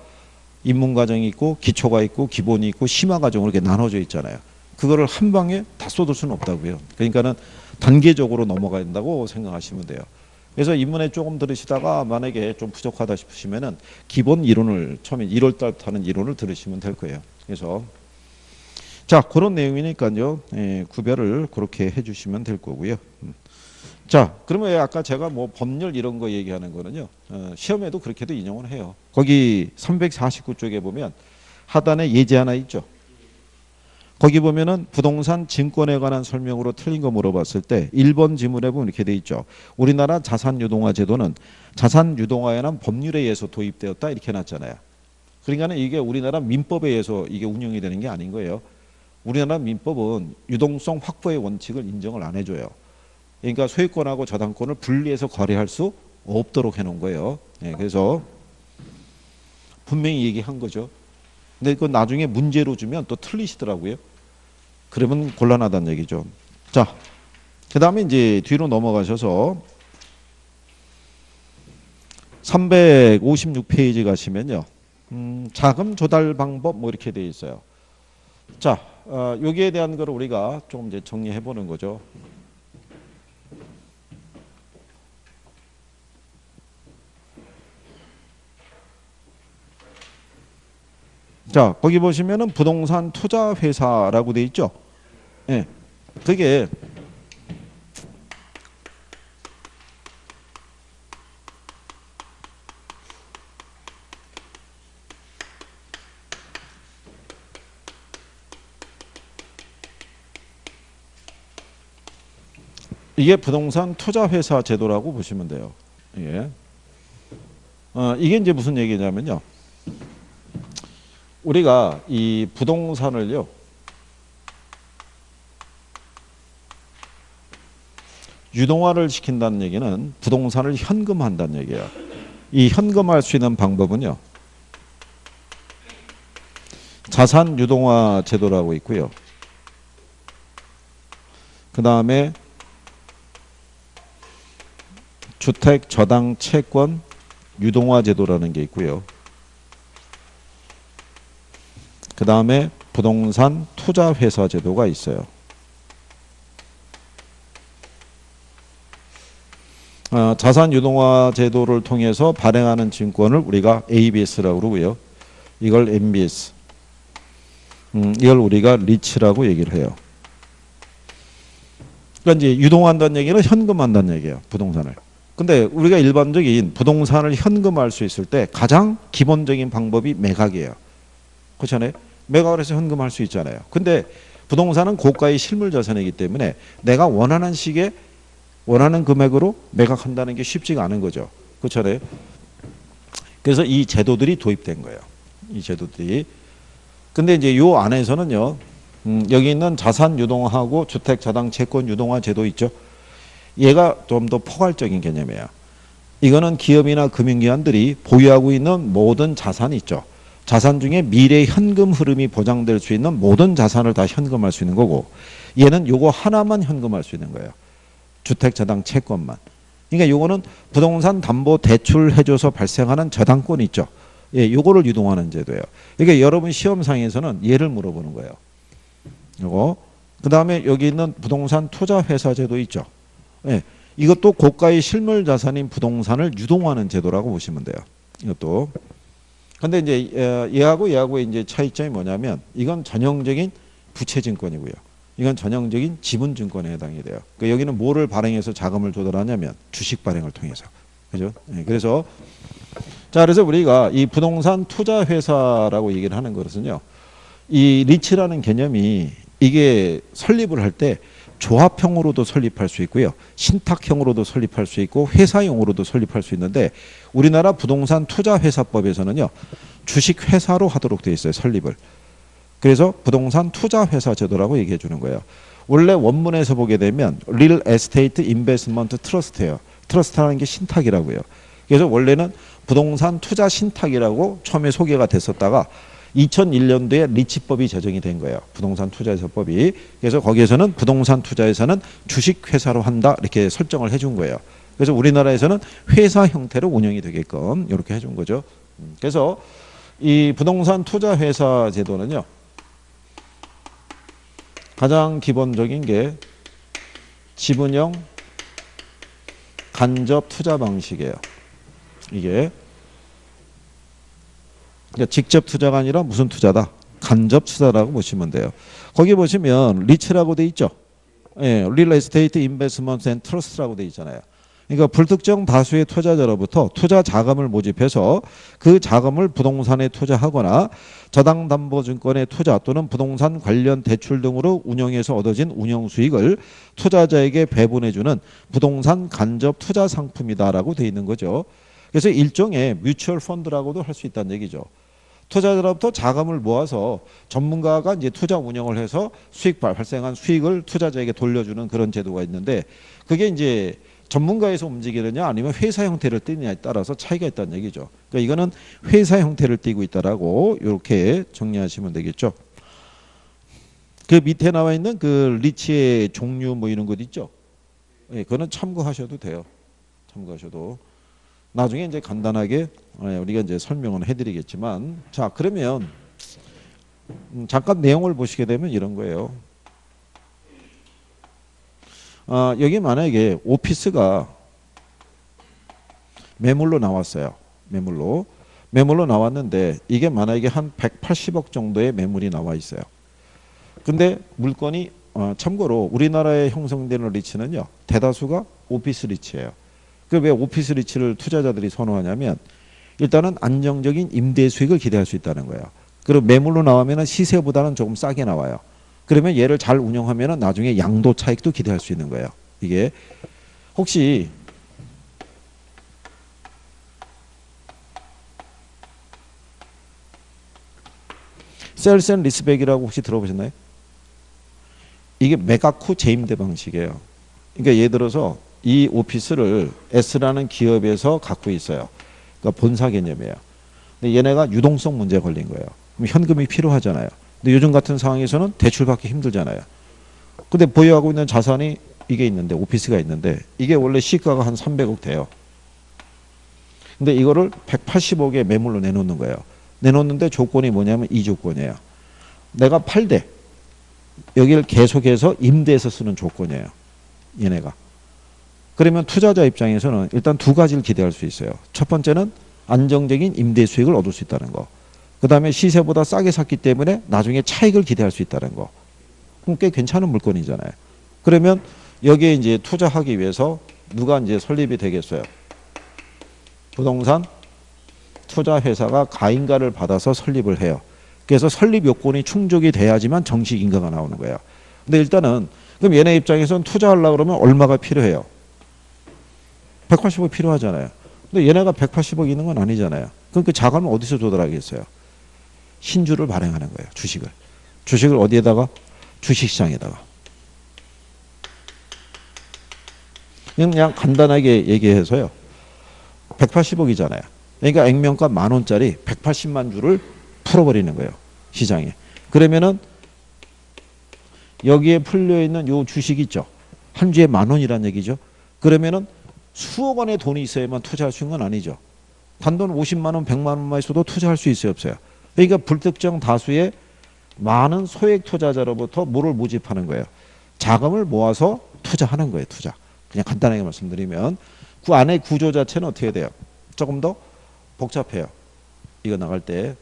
S1: 입문 과정이 있고 기초가 있고 기본이 있고 심화 과정으로 이렇게 나눠져 있잖아요. 그거를 한 방에 다 쏟을 수는 없다고요. 그러니까는 단계적으로 넘어가야 된다고 생각하시면 돼요. 그래서 입문에 조금 들으시다가 만약에 좀 부족하다 싶으시면은 기본 이론을 처음에 1월 달부터 하는 이론을 들으시면 될 거예요. 그래서 자 그런 내용이니까요. 예, 구별을 그렇게 해주시면 될 거고요. 자 그러면 아까 제가 뭐 법률 이런 거 얘기하는 거는요. 시험에도 그렇게도 인용을 해요. 거기 349쪽에 보면 하단에 예제 하나 있죠. 거기 보면은 부동산 증권에 관한 설명으로 틀린 거 물어봤을 때 1번 지문에 보면 이렇게 돼 있죠. 우리나라 자산유동화 제도는 자산유동화에 관한 법률에 의해서 도입되었다 이렇게 해놨잖아요. 그러니까 이게 우리나라 민법에 의해서 이게 운영이 되는 게 아닌 거예요. 우리나라 민법은 유동성 확보의 원칙을 인정을 안 해줘요. 그러니까 소유권하고 저당권을 분리해서 거래할 수 없도록 해놓은 거예요. 네, 그래서 분명히 얘기한 거죠. 근데 그 나중에 문제로 주면 또 틀리시더라고요. 그러면 곤란하다는 얘기죠. 자, 그 다음에 이제 뒤로 넘어가셔서 356페이지 가시면요. 자금 조달 방법 뭐 이렇게 되어 있어요. 자, 여기에 대한 거를 우리가 좀 이제 정리해 보는 거죠. 자, 거기 보시면은 부동산 투자 회사라고 돼 있죠. 예. 그게 이게 부동산 투자 회사 제도라고 보시면 돼요. 예. 이게 이제 무슨 얘기냐면요. 우리가 이 부동산을요. 유동화를 시킨다는 얘기는 부동산을 현금화한다는 얘기예요. 이 현금화할 수 있는 방법은요. 자산 유동화 제도라고 있고요. 그 다음에 주택 저당 채권 유동화 제도라는 게 있고요. 그 다음에 부동산 투자 회사 제도가 있어요. 자산 유동화 제도를 통해서 발행하는 증권을 우리가 ABS라고 그러고요. 이걸 MBS. 이걸 우리가 리츠라고 얘기를 해요. 그러니까 이제 유동한다는 얘기는 현금한다는 얘기예요. 부동산을. 근데 우리가 일반적인 부동산을 현금화할 수 있을 때 가장 기본적인 방법이 매각이에요. 그렇잖아요. 매각을 해서 현금할 수 있잖아요. 근데 부동산은 고가의 실물 자산이기 때문에 내가 원하는 시기에 원하는 금액으로 매각한다는 게 쉽지가 않은 거죠. 그렇잖아요. 그래서 이 제도들이 도입된 거예요. 이 제도들이. 근데 이제 요 안에서는요. 여기 있는 자산 유동하고 주택 저당 채권 유동화 제도 있죠. 얘가 좀 더 포괄적인 개념이에요. 이거는 기업이나 금융기관들이 보유하고 있는 모든 자산이 있죠. 자산 중에 미래 현금 흐름이 보장될 수 있는 모든 자산을 다 현금할 수 있는 거고, 얘는 요거 하나만 현금할 수 있는 거예요. 주택 저당 채권만. 그러니까 요거는 부동산 담보 대출 해줘서 발생하는 저당권 있죠. 예, 요거를 유동하는 제도예요. 그러니까 여러분 시험상에서는 얘를 물어보는 거예요. 요거. 그다음에 여기 있는 부동산 투자 회사 제도 있죠. 예, 이것도 고가의 실물 자산인 부동산을 유동하는 제도라고 보시면 돼요. 이것도. 근데 이제 얘하고 이제 차이점이 뭐냐면 이건 전형적인 부채증권이고요. 이건 전형적인 지분증권에 해당이 돼요. 그러니까 여기는 뭐를 발행해서 자금을 조달하냐면 주식 발행을 통해서. 그죠? 예, 그래서 자, 그래서 우리가 이 부동산 투자 회사라고 얘기를 하는 것은요. 이 리츠라는 개념이 이게 설립을 할 때 조합형으로도 설립할 수 있고요. 신탁형으로도 설립할 수 있고 회사용으로도 설립할 수 있는데 우리나라 부동산 투자회사법에서는요. 주식회사로 하도록 되어 있어요. 설립을. 그래서 부동산 투자회사 제도라고 얘기해 주는 거예요. 원래 원문에서 보게 되면 Real Estate Investment Trust예요. 트러스트라는 게 신탁이라고요. 그래서 원래는 부동산 투자 신탁이라고 처음에 소개가 됐었다가 2001년도에 리치법이 제정이 된 거예요. 부동산 투자회사법이. 그래서 거기에서는 부동산 투자회사는 주식회사로 한다 이렇게 설정을 해준 거예요. 그래서 우리나라에서는 회사 형태로 운영이 되게끔 이렇게 해준 거죠. 그래서 이 부동산 투자회사 제도는요. 가장 기본적인 게 지분형 간접 투자 방식이에요. 이게 그러니까 직접 투자가 아니라 무슨 투자다? 간접 투자라고 보시면 돼요. 거기 보시면 리츠라고 돼 있죠. 예, Real Estate Investment and Trust라고 돼 있잖아요. 그러니까 불특정 다수의 투자자로부터 투자 자금을 모집해서 그 자금을 부동산에 투자하거나 저당담보증권에 투자 또는 부동산 관련 대출 등으로 운영해서 얻어진 운영 수익을 투자자에게 배분해주는 부동산 간접 투자 상품이다라고 돼 있는 거죠. 그래서 일종의 뮤추얼 펀드라고도 할 수 있다는 얘기죠. 투자자로부터 자금을 모아서 전문가가 이제 투자 운영을 해서 발생한 수익을 투자자에게 돌려주는 그런 제도가 있는데 그게 이제 전문가에서 움직이느냐 아니면 회사 형태를 띠느냐에 따라서 차이가 있다는 얘기죠. 그러니까 이거는 회사 형태를 띠고 있다라고 이렇게 정리하시면 되겠죠. 그 밑에 나와 있는 그 리치의 종류 뭐 이런 것 있죠. 예, 그거는 참고하셔도 돼요. 참고하셔도. 나중에 이제 간단하게 우리가 이제 설명을 해드리겠지만, 자 그러면 잠깐 내용을 보시게 되면 이런 거예요. 여기 만약에 오피스가 매물로 나왔어요. 매물로 나왔는데 이게 만약에 한 180억 정도의 매물이 나와 있어요. 근데 물건이 참고로 우리나라에 형성되는 리츠는요. 대다수가 오피스 리츠예요. 그 왜 오피스 리츠를 투자자들이 선호하냐면 일단은 안정적인 임대 수익을 기대할 수 있다는 거예요. 그리고 매물로 나오면 시세보다는 조금 싸게 나와요. 그러면 얘를 잘 운영하면 나중에 양도 차익도 기대할 수 있는 거예요. 이게 혹시 셀스 앤 리스백이라고 혹시 들어보셨나요? 이게 매각 후 재임대 방식이에요. 그러니까 예를 들어서 이 오피스를 S라는 기업에서 갖고 있어요. 그러니까 본사 개념이에요. 근데 얘네가 유동성 문제에 걸린 거예요. 그럼 현금이 필요하잖아요. 근데 요즘 같은 상황에서는 대출받기 힘들잖아요. 근데 보유하고 있는 자산이 이게 있는데 오피스가 있는데 이게 원래 시가가 한 300억 돼요. 근데 이거를 180억에 매물로 내놓는 거예요. 내놓는데 조건이 뭐냐면 이 조건이에요. 내가 팔되 여기를 계속해서 임대해서 쓰는 조건이에요. 얘네가. 그러면 투자자 입장에서는 일단 두 가지를 기대할 수 있어요. 첫 번째는 안정적인 임대 수익을 얻을 수 있다는 거. 그 다음에 시세보다 싸게 샀기 때문에 나중에 차익을 기대할 수 있다는 거. 그럼 꽤 괜찮은 물건이잖아요. 그러면 여기에 이제 투자하기 위해서 누가 이제 설립이 되겠어요? 부동산 투자 회사가 가인가를 받아서 설립을 해요. 그래서 설립 요건이 충족이 돼야지만 정식 인가가 나오는 거예요. 근데 일단은 그럼 얘네 입장에서는 투자하려고 그러면 얼마가 필요해요? 180억 필요하잖아요. 근데 얘네가 180억 있는 건 아니잖아요. 그럼 그 자금을 어디서 조달하겠어요? 신주를 발행하는 거예요. 주식을. 주식을 어디에다가? 주식시장에다가. 그냥 간단하게 얘기해서요. 180억이잖아요. 그러니까 액면가 10,000원짜리 180만 주를 풀어버리는 거예요. 시장에. 그러면은 여기에 풀려있는 요 주식 있죠. 한 주에 10,000원이란 얘기죠. 그러면은 수억 원의 돈이 있어야만 투자할 수 있는 건 아니죠. 단돈 50만 원, 100만 원만 있어도 투자할 수 있어요, 없어요? 그러니까 불특정 다수의 많은 소액 투자자로부터 뭐를 모집하는 거예요? 자금을 모아서 투자하는 거예요, 투자. 그냥 간단하게 말씀드리면 그 안에 구조 자체는 어떻게 돼요? 조금 더 복잡해요. 이거 나갈 때.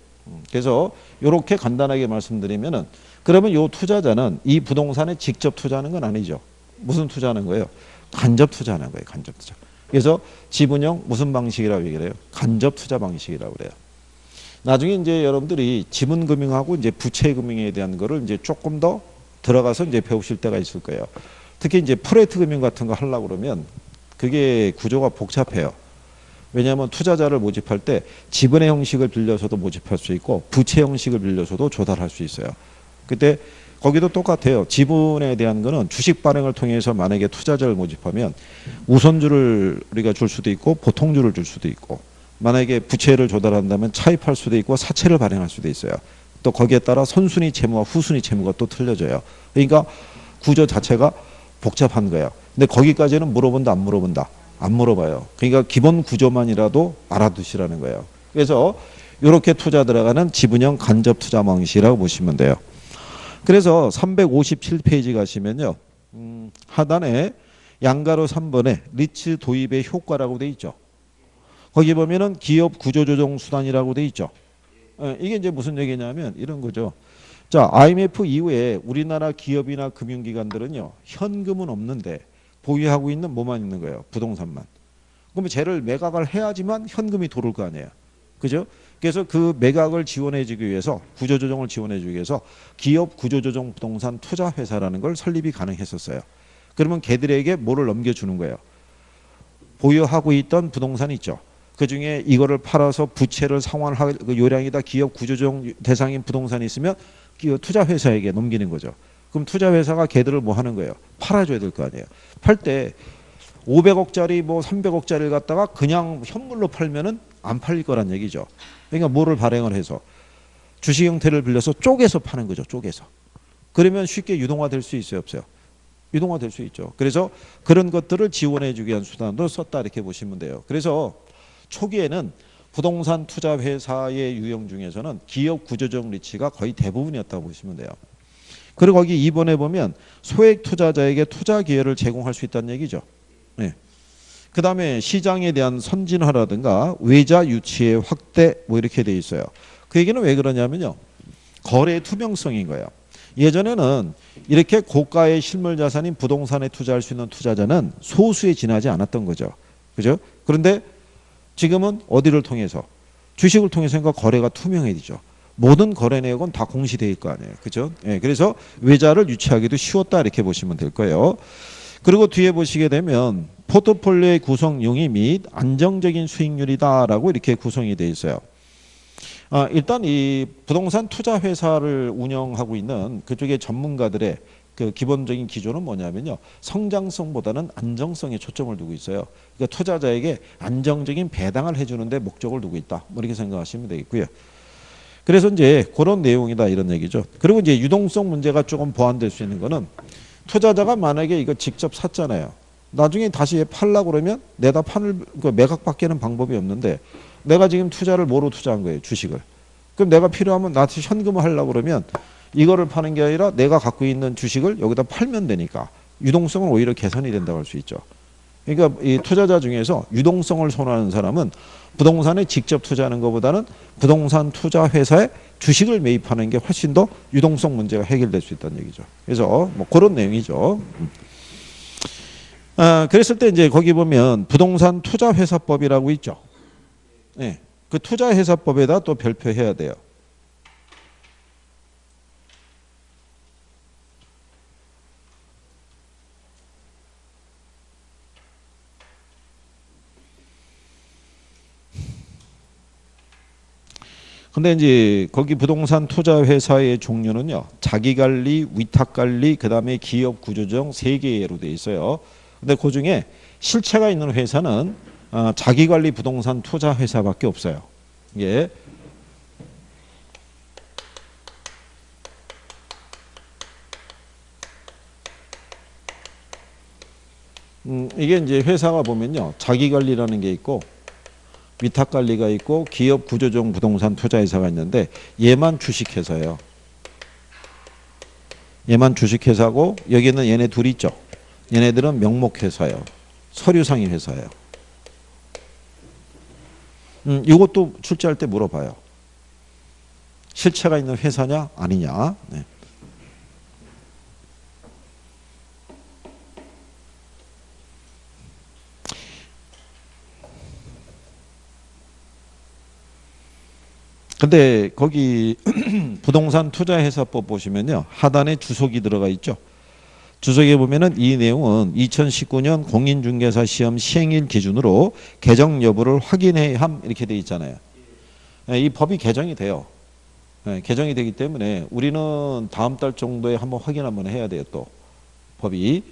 S1: 그래서 이렇게 간단하게 말씀드리면은 그러면 요 투자자는 이 부동산에 직접 투자하는 건 아니죠. 무슨 투자하는 거예요? 간접 투자하는 거예요. 간접 투자. 그래서 지분형 무슨 방식이라고 얘기를 해요? 간접 투자 방식이라고 그래요. 나중에 이제 여러분들이 지분금융하고 이제 부채금융에 대한 거를 이제 조금 더 들어가서 이제 배우실 때가 있을 거예요. 특히 이제 프레이트 금융 같은 거 하려고 그러면 그게 구조가 복잡해요. 왜냐하면 투자자를 모집할 때 지분의 형식을 빌려서도 모집할 수 있고 부채 형식을 빌려서도 조달할 수 있어요. 그때 거기도 똑같아요. 지분에 대한 거는 주식 발행을 통해서 만약에 투자자를 모집하면 우선주를 우리가 줄 수도 있고 보통주를 줄 수도 있고 만약에 부채를 조달한다면 차입할 수도 있고 사채를 발행할 수도 있어요. 또 거기에 따라 선순위 채무와 후순위 채무가 또 틀려져요. 그러니까 구조 자체가 복잡한 거예요. 근데 거기까지는 물어본다 안 물어본다? 안 물어봐요. 그러니까 기본 구조만이라도 알아두시라는 거예요. 그래서 이렇게 투자 들어가는 지분형 간접 투자 방식이라고 보시면 돼요. 그래서 357페이지 가시면요. 하단에 양가로 3번에 리츠 도입의 효과라고 돼 있죠. 거기 보면은 기업 구조조정 수단이라고 돼 있죠. 이게 이제 무슨 얘기냐면 이런 거죠. 자, IMF 이후에 우리나라 기업이나 금융기관들은요. 현금은 없는데 보유하고 있는 뭐만 있는 거예요? 부동산만. 그러면 쟤를 매각을 해야지만 현금이 돌을 거 아니에요. 그죠? 그래서 그 매각을 지원해 주기 위해서 구조조정을 지원해 주기 위해서 기업 구조조정 부동산 투자회사라는 걸 설립이 가능했었어요. 그러면 걔들에게 뭐를 넘겨주는 거예요? 보유하고 있던 부동산 있죠. 그중에 이거를 팔아서 부채를 상환할 그 요량이다 기업 구조조정 대상인 부동산이 있으면 투자회사에게 넘기는 거죠. 그럼 투자회사가 걔들을 뭐 하는 거예요? 팔아줘야 될 거 아니에요. 팔 때 500억짜리 뭐 300억짜리를 갖다가 그냥 현물로 팔면은 안 팔릴 거란 얘기죠. 그러니까 뭐를 발행을 해서 주식 형태를 빌려서 쪼개서 파는 거죠. 쪼개서. 그러면 쉽게 유동화될 수 있어요? 없어요? 유동화될 수 있죠. 그래서 그런 것들을 지원해 주기 위한 수단도 썼다 이렇게 보시면 돼요. 그래서 초기에는 부동산 투자 회사의 유형 중에서는 기업 구조적 리치가 거의 대부분이었다고 보시면 돼요. 그리고 거기 2번에 보면 소액 투자자에게 투자 기회를 제공할 수 있다는 얘기죠. 네. 그 다음에 시장에 대한 선진화라든가 외자 유치의 확대 뭐 이렇게 돼 있어요. 그 얘기는 왜 그러냐면요. 거래 투명성인 거예요. 예전에는 이렇게 고가의 실물 자산인 부동산에 투자할 수 있는 투자자는 소수에 지나지 않았던 거죠. 그죠? 그런데 지금은 어디를 통해서? 주식을 통해서 거래가 투명해지죠. 모든 거래 내역은 다 공시되어 있을 거 아니에요. 그죠? 예, 그래서 외자를 유치하기도 쉬웠다 이렇게 보시면 될 거예요. 그리고 뒤에 보시게 되면 포트폴리오의 구성 용의 및 안정적인 수익률이다라고 이렇게 구성이 되어 있어요. 일단 이 부동산 투자 회사를 운영하고 있는 그쪽의 전문가들의 그 기본적인 기조는 뭐냐면요. 성장성보다는 안정성에 초점을 두고 있어요. 그러니까 투자자에게 안정적인 배당을 해주는 데 목적을 두고 있다. 뭐 이렇게 생각하시면 되겠고요. 그래서 이제 그런 내용이다 이런 얘기죠. 그리고 이제 유동성 문제가 조금 보완될 수 있는 거는 투자자가 만약에 이거 직접 샀잖아요. 나중에 다시 팔려고 그러면 내다 판을 매각받기는 방법이 없는데 내가 지금 투자를 뭐로 투자한 거예요? 주식을. 그럼 내가 필요하면 나한테 현금을 하려고 그러면 이거를 파는 게 아니라 내가 갖고 있는 주식을 여기다 팔면 되니까 유동성은 오히려 개선이 된다고 할 수 있죠. 그러니까 이 투자자 중에서 유동성을 선호하는 사람은 부동산에 직접 투자하는 것보다는 부동산 투자 회사에 주식을 매입하는 게 훨씬 더 유동성 문제가 해결될 수 있다는 얘기죠. 그래서 뭐 그런 내용이죠. 그랬을 때 이제 거기 보면 부동산 투자회사법이라고 있죠. 예. 그 투자회사법에다 또 별표해야 돼요. 근데 이제 거기 부동산 투자 회사의 종류는요. 자기관리, 위탁관리, 그다음에 기업 구조정 세 개로 돼 있어요. 근데 그중에 실체가 있는 회사는 자기관리 부동산 투자 회사밖에 없어요. 예. 이게 이제 회사가 보면요. 자기관리라는 게 있고 위탁관리가 있고 기업 구조적 부동산 투자회사가 있는데 얘만 주식회사예요. 얘만 주식회사고 여기는 얘네 둘이 있죠. 얘네들은 명목회사예요. 서류상의 회사예요. 이것도 출제할 때 물어봐요. 실체가 있는 회사냐 아니냐. 네. 근데 거기 부동산 투자회사법 보시면요. 하단에 주석이 들어가 있죠. 주석에 보면은 이 내용은 2019년 공인중개사 시험 시행일 기준으로 개정 여부를 확인해야 함 이렇게 돼 있잖아요. 이 법이 개정이 돼요. 개정이 되기 때문에 우리는 다음 달 정도에 한번 확인 한번 해야 돼요. 또 법이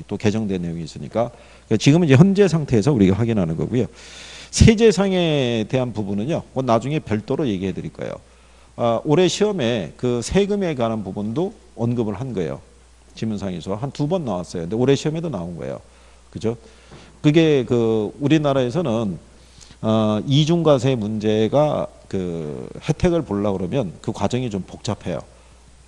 S1: 또 개정된 내용이 있으니까 지금은 이제 현재 상태에서 우리가 확인하는 거고요. 세제상에 대한 부분은요. 나중에 별도로 얘기해 드릴 거예요. 올해 시험에 그 세금에 관한 부분도 언급을 한 거예요. 지문상에서 한 2번 나왔어요. 근데 올해 시험에도 나온 거예요. 그죠? 그게 그 우리나라에서는 이중과세 문제가 그 혜택을 보려고 그러면 그 과정이 좀 복잡해요.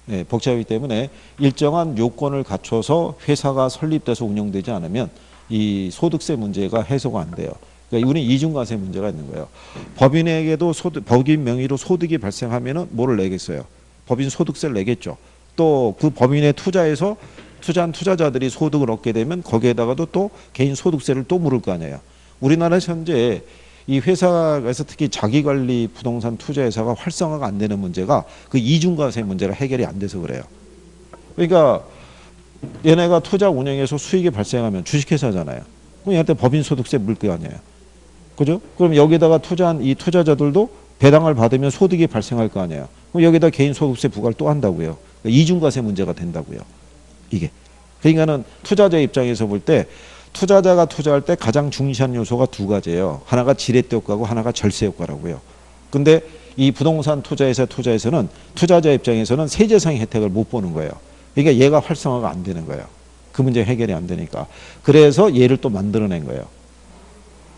S1: 네, 복잡하기 때문에 일정한 요건을 갖춰서 회사가 설립돼서 운영되지 않으면 이 소득세 문제가 해소가 안 돼요. 그러니까 우리는 이중과세 문제가 있는 거예요. 법인에게도 법인 명의로 소득이 발생하면은 뭐를 내겠어요? 법인 소득세를 내겠죠. 또 그 법인에 투자해서 투자한 투자자들이 소득을 얻게 되면 거기에다가도 또 개인 소득세를 또 물을 거 아니에요. 우리나라에서 현재 이 회사에서 특히 자기관리 부동산 투자회사가 활성화가 안 되는 문제가 그 이중과세 문제가 해결이 안 돼서 그래요. 그러니까 얘네가 투자 운영에서 수익이 발생하면 주식회사잖아요. 그럼 얘한테 법인 소득세 물 거 아니에요. 그죠? 그럼 여기다가 투자한 이 투자자들도 배당을 받으면 소득이 발생할 거 아니에요. 그럼 여기다 개인 소득세 부과를 또 한다고요. 그러니까 이중과세 문제가 된다고요. 이게. 그러니까는 투자자 입장에서 볼 때 투자자가 투자할 때 가장 중시하는 요소가 두 가지예요. 하나가 지렛대 효과고 하나가 절세 효과라고요. 근데 이 부동산 투자에서는 투자자 입장에서는 세제상의 혜택을 못 보는 거예요. 그러니까 얘가 활성화가 안 되는 거예요. 그 문제 해결이 안 되니까. 그래서 얘를 또 만들어낸 거예요.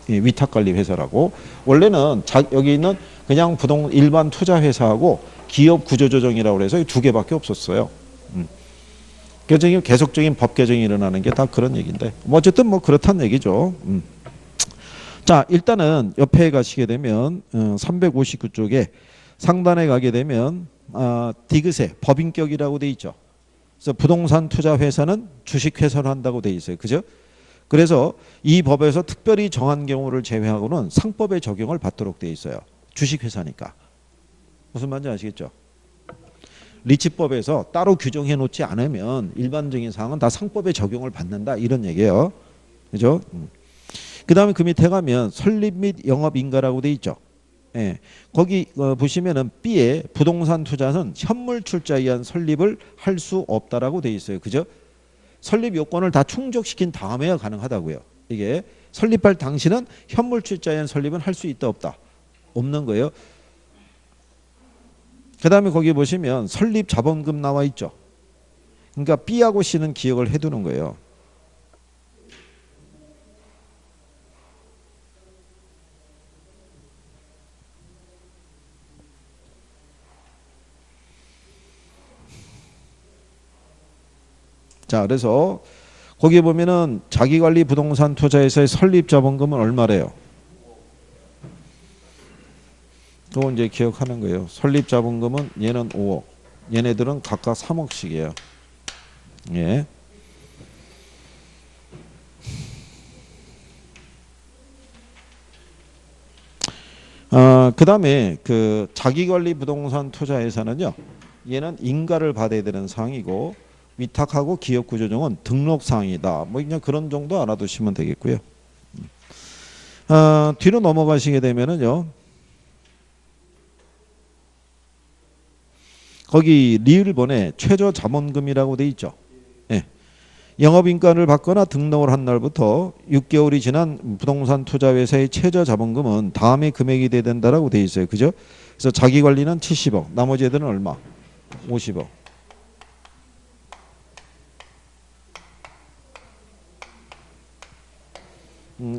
S1: 위탁관리 회사라고. 원래는 여기 있는 그냥 일반 투자 회사하고 기업 구조조정이라고 해서 두 개밖에 없었어요. 그래서 계속적인 법 개정이 일어나는 게 다 그런 얘기인데 뭐 어쨌든 뭐 그렇다는 얘기죠. 자, 일단은 옆에 가시게 되면 359쪽에 상단에 가게 되면 디귿에 법인격이라고 돼 있죠. 그래서 부동산 투자 회사는 주식회사로 한다고 돼 있어요. 그죠? 그래서 이 법에서 특별히 정한 경우를 제외하고는 상법의 적용을 받도록 돼 있어요. 주식회사니까. 무슨 말인지 아시겠죠? 리츠법에서 따로 규정해 놓지 않으면 일반적인 사항은 다 상법의 적용을 받는다 이런 얘기예요. 그죠? 그 다음에 그 밑에 가면 설립 및 영업인가라고 돼 있죠. 예. 거기 보시면은 B에 부동산 투자는 현물 출자에 의한 설립을 할 수 없다라고 돼 있어요. 그죠? 설립 요건을 다 충족시킨 다음에야 가능하다고요. 이게 설립할 당시는 현물 출자에 의한 설립은 할 수 있다 없다? 없는 거예요. 그 다음에 거기 보시면 설립 자본금 나와 있죠. 그러니까 B하고 C는 기억을 해두는 거예요. 자, 그래서 거기 보면은 자기관리 부동산 투자회사의 설립 자본금은 얼마래요? 또 이제 기억하는 거예요. 설립 자본금은 얘는 5억, 얘네들은 각각 3억씩이에요. 예. 그다음에 그 자기관리 부동산 투자회사는요. 얘는 인가를 받아야 되는 사항이고 위탁하고 기업구조조정은 등록 사항이다. 뭐 그냥 그런 정도 알아두시면 되겠고요. 뒤로 넘어가시게 되면은요. 거기 리을본에 최저자본금이라고 돼 있죠. 예. 영업인가를 받거나 등록을 한 날부터 6개월이 지난 부동산 투자회사의 최저자본금은 다음의 금액이 돼야 된다라고 돼 있어요. 그죠? 그래서 자기관리는 70억, 나머지 애들은 얼마? 50억.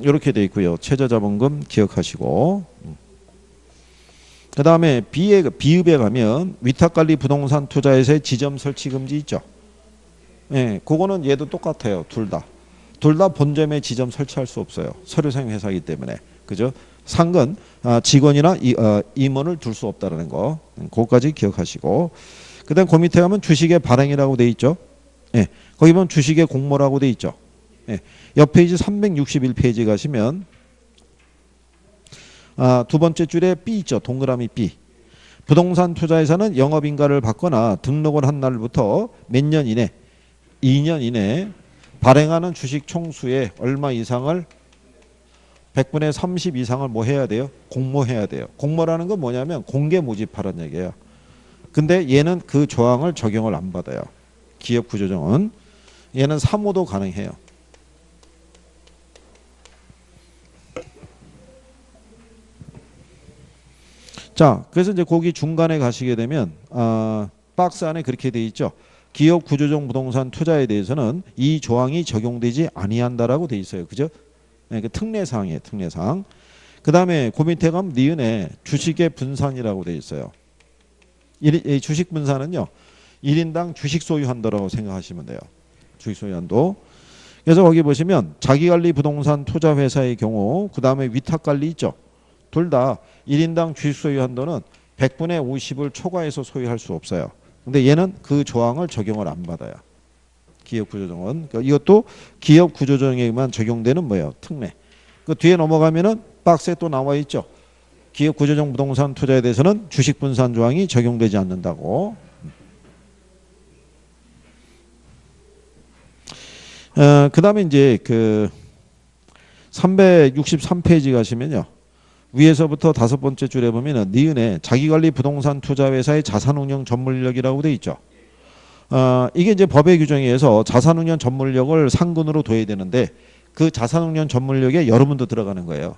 S1: 이렇게 돼 있고요. 최저자본금 기억하시고. 그 다음에 비읍에 가면 위탁관리 부동산 투자회사의 지점 설치 금지 있죠. 예, 그거는 얘도 똑같아요. 둘 다. 둘 다 본점에 지점 설치할 수 없어요. 서류상 회사이기 때문에. 그죠? 상근 직원이나 임원을 둘 수 없다는 거. 그거까지 기억하시고. 그 다음 그 밑에 가면 주식의 발행이라고 돼 있죠. 예, 거기 보면 주식의 공모라고 돼 있죠. 예, 옆 페이지 361페이지 가시면 두 번째 줄에 B 있죠. 동그라미 B. 부동산 투자회사는 영업인가를 받거나 등록을 한 날부터 몇 년 이내, 2년 이내 발행하는 주식 총수의 얼마 이상을 100분의 30 이상을 뭐 해야 돼요? 공모해야 돼요. 공모라는 건 뭐냐면 공개 모집하라는 얘기예요. 근데 얘는 그 조항을 적용을 안 받아요. 기업 구조정은. 얘는 사모도 가능해요. 자, 그래서 이제 거기 중간에 가시게 되면 박스 안에 그렇게 돼 있죠. 기업 구조적 부동산 투자에 대해서는 이 조항이 적용되지 아니한다라고 돼 있어요. 그죠? 네, 그 특례사항이에요. 특례사항. 그 다음에 그 밑에 가면 니은에 주식의 분산이라고 돼 있어요. 이 주식 분산은요. 1인당 주식 소유한도라고 생각하시면 돼요. 주식 소유한도. 그래서 거기 보시면 자기관리 부동산 투자회사의 경우 그 다음에 위탁관리 있죠. 둘 다 1인당 주식 소유 한도는 100분의 50을 초과해서 소유할 수 없어요. 근데 얘는 그 조항을 적용을 안 받아요. 기업 구조정은. 그러니까 이것도 기업 구조정에만 적용되는 뭐예요? 특례. 그 뒤에 넘어가면은 박스에 또 나와 있죠. 기업 구조정 부동산 투자에 대해서는 주식 분산 조항이 적용되지 않는다고. 그다음에 이제 그 363페이지 가시면요. 위에서부터 다섯 번째 줄에 보면은 니은에 자기관리 부동산 투자회사의 자산운용 전문력이라고 돼 있죠. 이게 이제 법의 규정에 의해서 자산운용 전문력을 상근으로 둬야 되는데 그 자산운용 전문력에 여러분도 들어가는 거예요.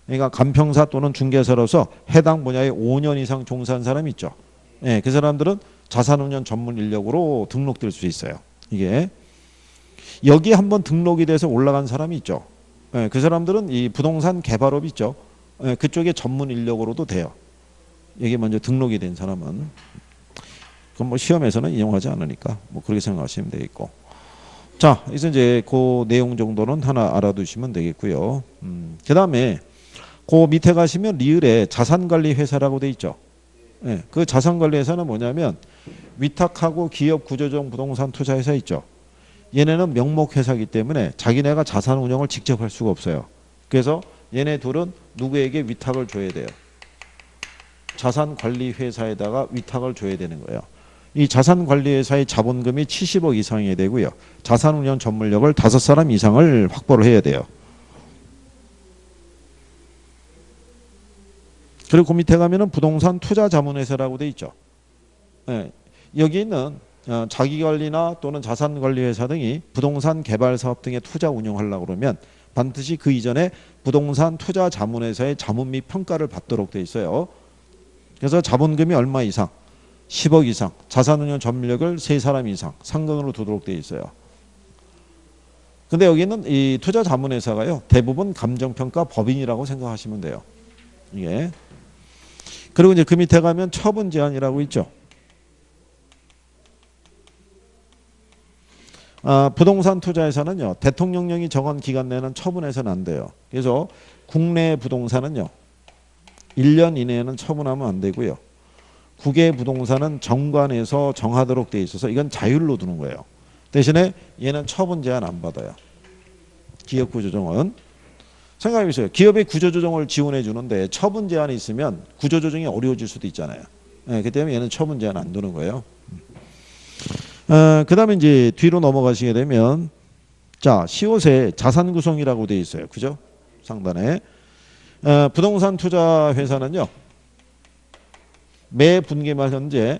S1: 그러니까 간평사 또는 중개사로서 해당 분야에 5년 이상 종사한 사람이 있죠. 예, 그 사람들은 자산운용 전문 인력으로 등록될 수 있어요. 이게 여기 한번 등록이 돼서 올라간 사람이 있죠. 예, 그 사람들은 이 부동산 개발업 있죠. 예, 그쪽에 전문 인력으로도 돼요. 이게 먼저 등록이 된 사람은. 그럼 뭐 시험에서는 인용하지 않으니까 뭐 그렇게 생각하시면 되겠고. 자, 이제 그 내용 정도는 하나 알아두시면 되겠고요. 그 다음에 그 밑에 가시면 리을에 자산관리회사라고 돼 있죠. 예, 그 자산관리회사는 뭐냐면 위탁하고 기업 구조적 부동산 투자회사 있죠. 얘네는 명목회사이기 때문에 자기네가 자산 운영을 직접 할 수가 없어요. 그래서 얘네 둘은 누구에게 위탁을 줘야 돼요? 자산관리회사에다가 위탁을 줘야 되는 거예요. 이 자산관리회사의 자본금이 70억 이상이 되고요. 자산운용 전문력을 5사람 이상을 확보를 해야 돼요. 그리고 그 밑에 가면은 부동산 투자자문회사라고 돼 있죠. 네, 여기 있는 자기관리나 또는 자산관리회사 등이 부동산 개발사업 등에 투자 운용하려고 그러면 반드시 그 이전에 부동산 투자자문회사의 자문 및 평가를 받도록 돼 있어요. 그래서 자본금이 얼마 이상, 10억 이상, 자산운용 전문력을 3사람 이상 상근으로 두도록 돼 있어요. 근데 여기는 이 투자자문회사가요 대부분 감정평가 법인이라고 생각하시면 돼요. 이게. 그리고 이제 그 밑에 가면 처분 제한이라고 있죠. 부동산 투자회사는요 대통령령이 정한 기간 내는 처분해서는 안 돼요. 그래서 국내 부동산은요 1년 이내에는 처분하면 안 되고요. 국외 부동산은 정관에서 정하도록 돼 있어서 이건 자율로 두는 거예요. 대신에 얘는 처분 제한 안 받아요. 기업구조정은. 생각해보세요. 기업의 구조조정을 지원해 주는데 처분 제한이 있으면 구조조정이 어려워질 수도 있잖아요. 예, 그 때문에 얘는 처분 제한 안 두는 거예요. 그 다음에 이제 뒤로 넘어가시게 되면 자, 시옷에 자산 구성이라고 되어 있어요. 그죠? 상단에. 부동산 투자 회사는요. 매 분기 말 현재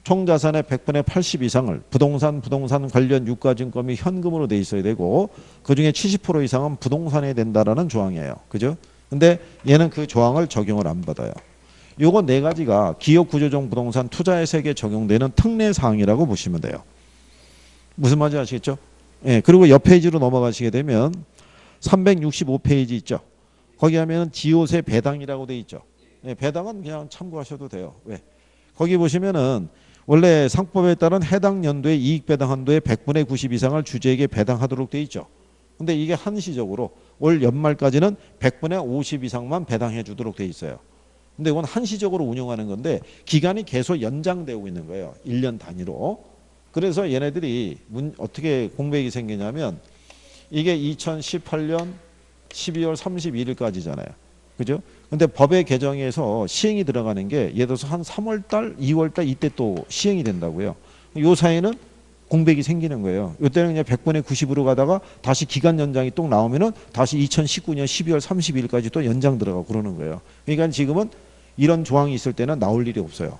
S1: 총 자산의 100분의 80 이상을 부동산 관련 유가증권 및 현금으로 돼 있어야 되고 그중에 70% 이상은 부동산에 된다라는 조항이에요. 그죠? 근데 얘는 그 조항을 적용을 안 받아요. 요거 네 가지가 기업 구조조정 부동산 투자의 세계에 적용되는 특례 사항이라고 보시면 돼요. 무슨 말인지 아시겠죠? 예, 그리고 옆 페이지로 넘어가시게 되면 365페이지 있죠. 거기 하면 지옷의 배당이라고 돼 있죠. 예, 배당은 그냥 참고하셔도 돼요. 왜? 거기 보시면은 원래 상법에 따른 해당 연도의 이익 배당 한도의 100분의 90 이상을 주주에게 배당하도록 돼 있죠. 근데 이게 한시적으로 올 연말까지는 100분의 50 이상만 배당해 주도록 돼 있어요. 근데 이건 한시적으로 운영하는 건데 기간이 계속 연장되고 있는 거예요. 1년 단위로. 그래서 얘네들이 어떻게 공백이 생기냐면 이게 2018년 12월 31일까지잖아요. 그죠? 근데 법의 개정에서 시행이 들어가는 게 예를 들어서 한 3월달, 2월달 이때 또 시행이 된다고요. 요 사이에는 공백이 생기는 거예요. 이때는 그냥 100분의 90으로 가다가 다시 기간 연장이 또 나오면은 다시 2019년 12월 31일까지 또 연장 들어가고 그러는 거예요. 그러니까 지금은 이런 조항이 있을 때는 나올 일이 없어요.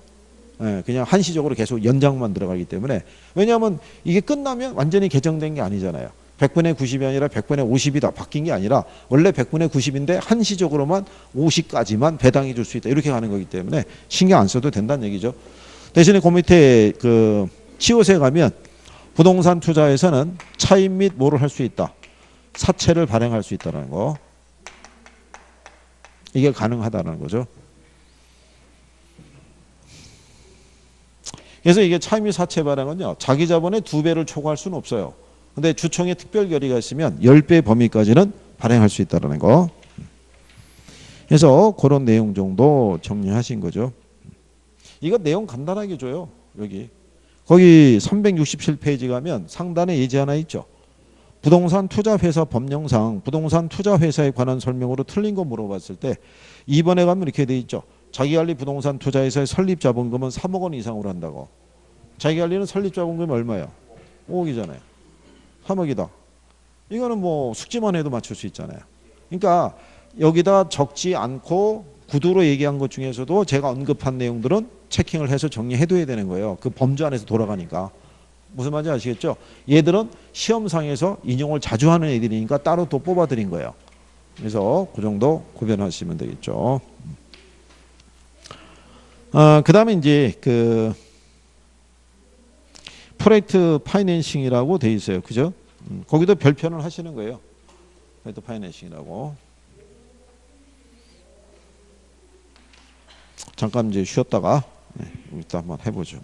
S1: 예, 그냥 한시적으로 계속 연장만 들어가기 때문에 왜냐하면 이게 끝나면 완전히 개정된 게 아니잖아요. 100분의 90이 아니라 100분의 50이 다 바뀐 게 아니라 원래 100분의 90인데 한시적으로만 50까지만 배당해 줄 수 있다. 이렇게 가는 거기 때문에 신경 안 써도 된다는 얘기죠. 대신에 그 밑에 그 치옷에 가면 부동산 투자에서는 차입 및 뭐를 할 수 있다. 사채를 발행할 수 있다는 거. 이게 가능하다는 거죠. 그래서 이게 차입 및 사채 발행은요. 자기 자본의 2배를 초과할 수는 없어요. 근데 주총의 특별 결의가 있으면 10배 범위까지는 발행할 수 있다는 거. 그래서 그런 내용 정도 정리하신 거죠. 이거 내용 간단하게 줘요. 여기. 거기 367페이지 가면 상단에 예제 하나 있죠. 부동산 투자회사 법령상 부동산 투자회사에 관한 설명으로 틀린 거 물어봤을 때 2번에 가면 이렇게 돼 있죠. 자기관리 부동산 투자회사의 설립 자본금은 3억 원 이상으로 한다고. 자기관리는 설립 자본금이 얼마예요? 5억이잖아요. 3억이다. 이거는 뭐 숙지만 해도 맞출 수 있잖아요. 그러니까 여기다 적지 않고 구두로 얘기한 것 중에서도 제가 언급한 내용들은 체킹을 해서 정리해둬야 되는 거예요. 그 범주 안에서 돌아가니까. 무슨 말인지 아시겠죠? 얘들은 시험상에서 인용을 자주 하는 애들이니까 따로 또 뽑아드린 거예요. 그래서 그 정도 구별하시면 되겠죠. 그 다음에 이제 그 프로젝트 파이낸싱이라고 돼 있어요. 그죠? 거기도 별표를 하시는 거예요. 프로젝트 파이낸싱이라고. 잠깐 이제 쉬었다가 이따 한번 해보죠.